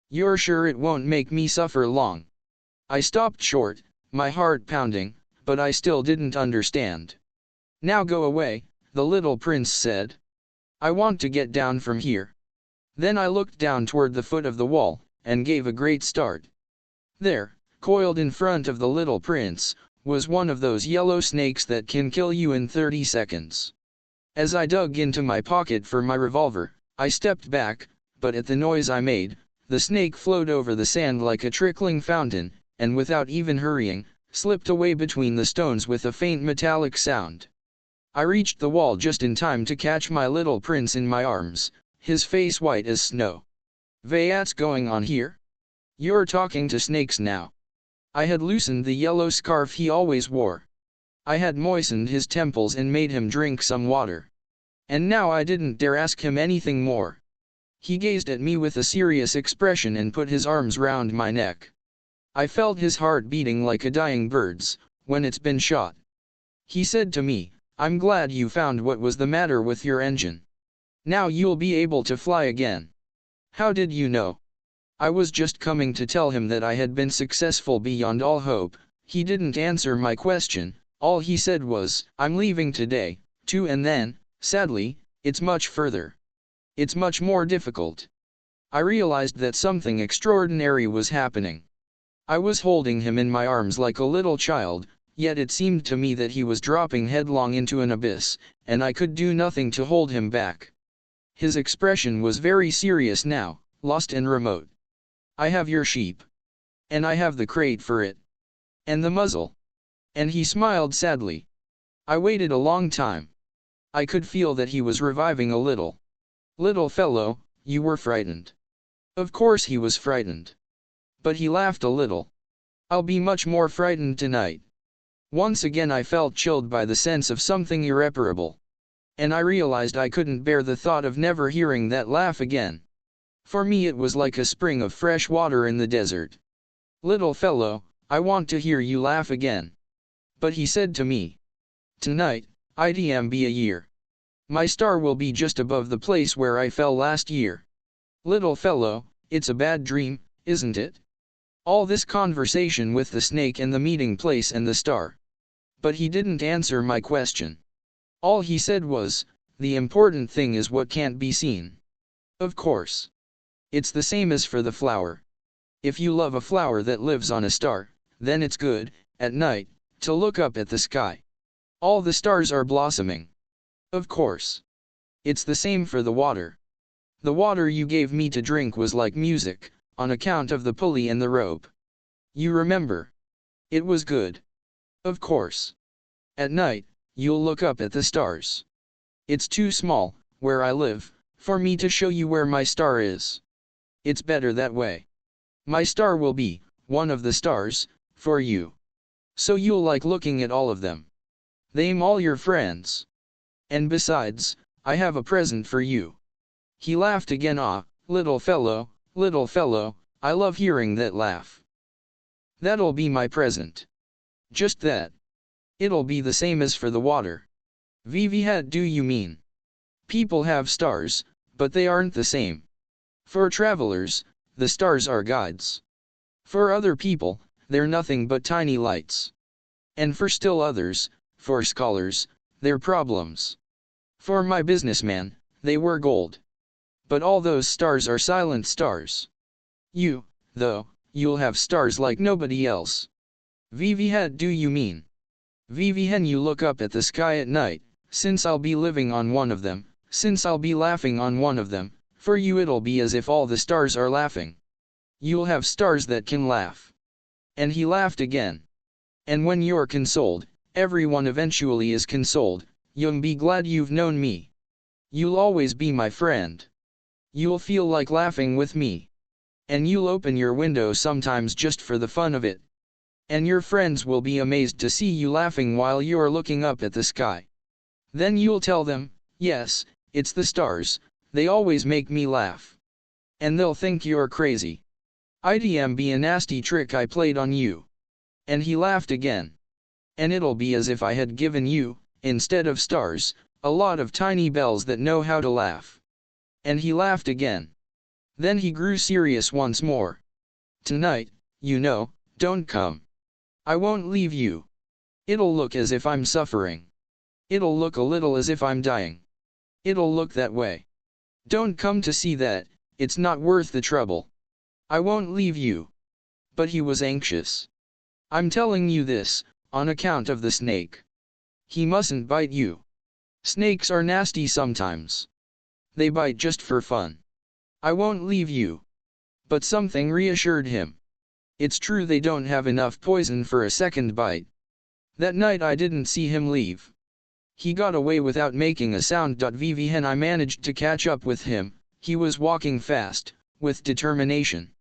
You're sure it won't make me suffer long? I stopped short, my heart pounding, but I still didn't understand. Now go away, the little prince said. I want to get down from here. Then I looked down toward the foot of the wall, and gave a great start. There, coiled in front of the little prince, was one of those yellow snakes that can kill you in 30 seconds. As I dug into my pocket for my revolver, I stepped back, but at the noise I made, the snake flowed over the sand like a trickling fountain, and without even hurrying, slipped away between the stones with a faint metallic sound. I reached the wall just in time to catch my little prince in my arms, his face white as snow. What's going on here? You're talking to snakes now. I had loosened the yellow scarf he always wore. I had moistened his temples and made him drink some water. And now I didn't dare ask him anything more. He gazed at me with a serious expression and put his arms round my neck. I felt his heart beating like a dying bird's, when it's been shot. He said to me, I'm glad you found what was the matter with your engine. Now you'll be able to fly again. How did you know? I was just coming to tell him that I had been successful beyond all hope. He didn't answer my question, all he said was, I'm leaving today, too, and then, sadly, it's much further. It's much more difficult. I realized that something extraordinary was happening. I was holding him in my arms like a little child, yet it seemed to me that he was dropping headlong into an abyss, and I could do nothing to hold him back. His expression was very serious now, lost and remote. I have your sheep. And I have the crate for it. And the muzzle. And he smiled sadly. I waited a long time. I could feel that he was reviving a little. Little fellow, you were frightened. Of course he was frightened. But he laughed a little. I'll be much more frightened tonight. Once again I felt chilled by the sense of something irreparable. And I realized I couldn't bear the thought of never hearing that laugh again. For me it was like a spring of fresh water in the desert. Little fellow, I want to hear you laugh again. But he said to me, tonight, it'll be a year. My star will be just above the place where I fell last year. Little fellow, it's a bad dream, isn't it? All this conversation with the snake and the meeting place and the star. But he didn't answer my question. All he said was, the important thing is what can't be seen. Of course. It's the same as for the flower. If you love a flower that lives on a star, then it's good, at night, to look up at the sky. All the stars are blossoming. Of course. It's the same for the water. The water you gave me to drink was like music, on account of the pulley and the rope. You remember? It was good. Of course. At night, you'll look up at the stars. It's too small, where I live, for me to show you where my star is. It's better that way. My star will be, one of the stars, for you. So you'll like looking at all of them. They'm all your friends. And besides, I have a present for you. He laughed again. Ah, little fellow, I love hearing that laugh. That'll be my present. Just that. It'll be the same as for the water. What do you mean? People have stars, but they aren't the same. For travelers, the stars are guides. For other people, they're nothing but tiny lights. And for still others, for scholars, they're problems. For my businessman, they were gold. But all those stars are silent stars. You, though, you'll have stars like nobody else. What do you mean? When you look up at the sky at night, since I'll be living on one of them, since I'll be laughing on one of them, for you it'll be as if all the stars are laughing. You'll have stars that can laugh. And he laughed again. And when you're consoled, everyone eventually is consoled. You'll be glad you've known me. You'll always be my friend. You'll feel like laughing with me. And you'll open your window sometimes just for the fun of it. And your friends will be amazed to see you laughing while you're looking up at the sky. Then you'll tell them, yes, it's the stars, they always make me laugh. And they'll think you're crazy. It'll be a nasty trick I played on you. And he laughed again. And it'll be as if I had given you, instead of stars, a lot of tiny bells that know how to laugh. And he laughed again. Then he grew serious once more. Tonight, you know, don't come. I won't leave you. It'll look as if I'm suffering. It'll look a little as if I'm dying. It'll look that way. Don't come to see that, it's not worth the trouble. I won't leave you. But he was anxious. I'm telling you this, on account of the snake. He mustn't bite you. Snakes are nasty sometimes. They bite just for fun. I won't leave you. But something reassured him. It's true they don't have enough poison for a second bite. That night I didn't see him leave. He got away without making a sound. When I managed to catch up with him, he was walking fast, with determination.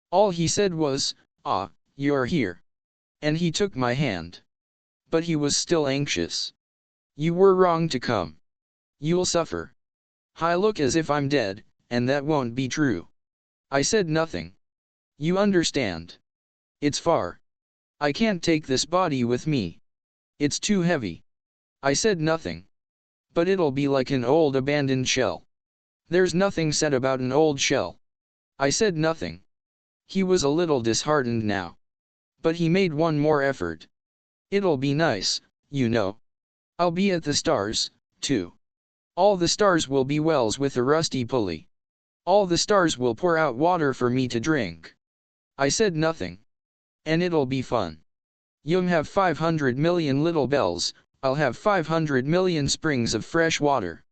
All he said was, "Ah, you're here." And he took my hand. But he was still anxious. You were wrong to come. You'll suffer. I look as if I'm dead, and that won't be true. I said nothing. You understand. It's far. I can't take this body with me. It's too heavy. I said nothing. But it'll be like an old abandoned shell. There's nothing said about an old shell. I said nothing. He was a little disheartened now. But he made one more effort. It'll be nice, you know. I'll be at the stars, too. All the stars will be wells with a rusty pulley. All the stars will pour out water for me to drink. I said nothing. And it'll be fun. You'll have 500 million little bells, I'll have 500 million springs of fresh water.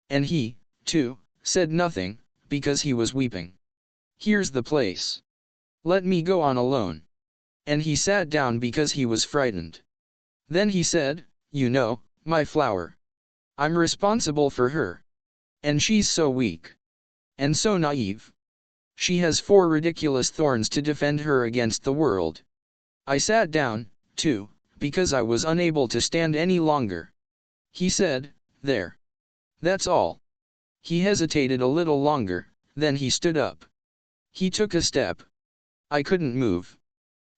And he, too, said nothing, because he was weeping. Here's the place. Let me go on alone. And he sat down because he was frightened. Then he said, you know, my flower. I'm responsible for her. And she's so weak. And so naive. She has 4 ridiculous thorns to defend her against the world. I sat down, too, because I was unable to stand any longer. He said, there. That's all. He hesitated a little longer, then he stood up. He took a step. I couldn't move.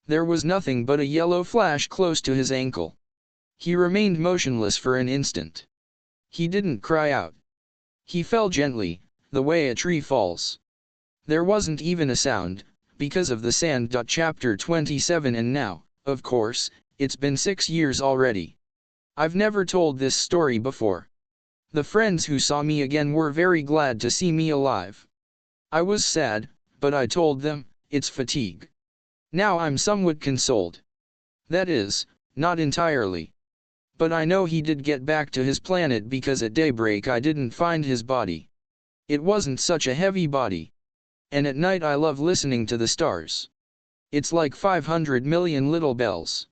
There was nothing but a yellow flash close to his ankle. He remained motionless for an instant. He didn't cry out. He fell gently, the way a tree falls. There wasn't even a sound, because of the sand. Chapter 27. And now, of course, it's been 6 years already. I've never told this story before. The friends who saw me again were very glad to see me alive. I was sad, but I told them, it's fatigue. Now I'm somewhat consoled. That is, not entirely. But I know he did get back to his planet because at daybreak I didn't find his body. It wasn't such a heavy body. And at night I love listening to the stars. It's like 500 million little bells.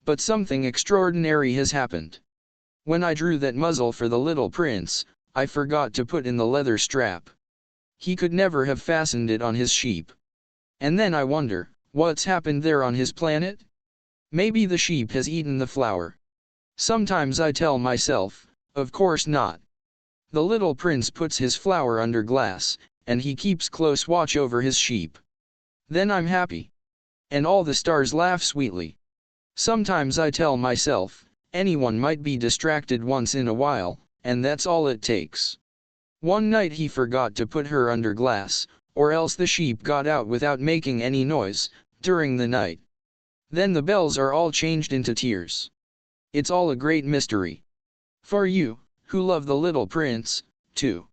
But something extraordinary has happened. When I drew that muzzle for the little prince, I forgot to put in the leather strap. He could never have fastened it on his sheep. And then I wonder, what's happened there on his planet? Maybe the sheep has eaten the flower. Sometimes I tell myself, of course not. The little prince puts his flower under glass, and he keeps close watch over his sheep. Then I'm happy. And all the stars laugh sweetly. Sometimes I tell myself, Anyone might be distracted once in a while, and that's all it takes. One night he forgot to put her under glass, or else the sheep got out without making any noise, during the night. Then the bells are all changed into tears. It's all a great mystery. For you, who love the little prince, too.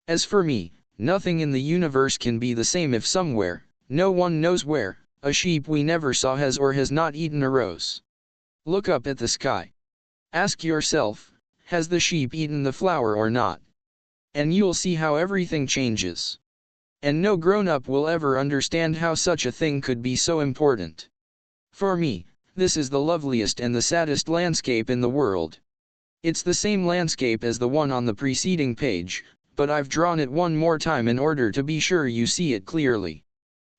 As for me, nothing in the universe can be the same if somewhere, no one knows where, a sheep we never saw has or has not eaten a rose. Look up at the sky. Ask yourself, has the sheep eaten the flower or not? And you'll see how everything changes. And no grown-up will ever understand how such a thing could be so important. For me, this is the loveliest and the saddest landscape in the world. It's the same landscape as the one on the preceding page, but I've drawn it one more time in order to be sure you see it clearly.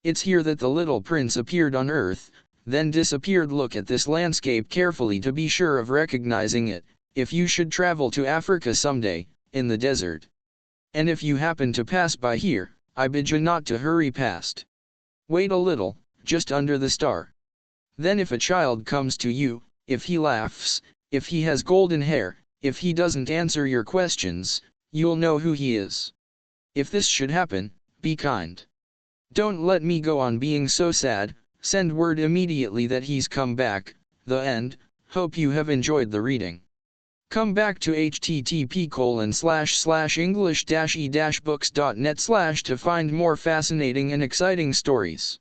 It's here that the little prince appeared on earth, then disappeared. Look at this landscape carefully to be sure of recognizing it, if you should travel to Africa someday, in the desert. And if you happen to pass by here, I bid you not to hurry past. Wait a little, just under the star. Then if a child comes to you, if he laughs, if he has golden hair, if he doesn't answer your questions, you'll know who he is. If this should happen, be kind. Don't let me go on being so sad, send word immediately that he's come back. The end. Hope you have enjoyed the reading. Come back to http://english-e-books.net/ to find more fascinating and exciting stories.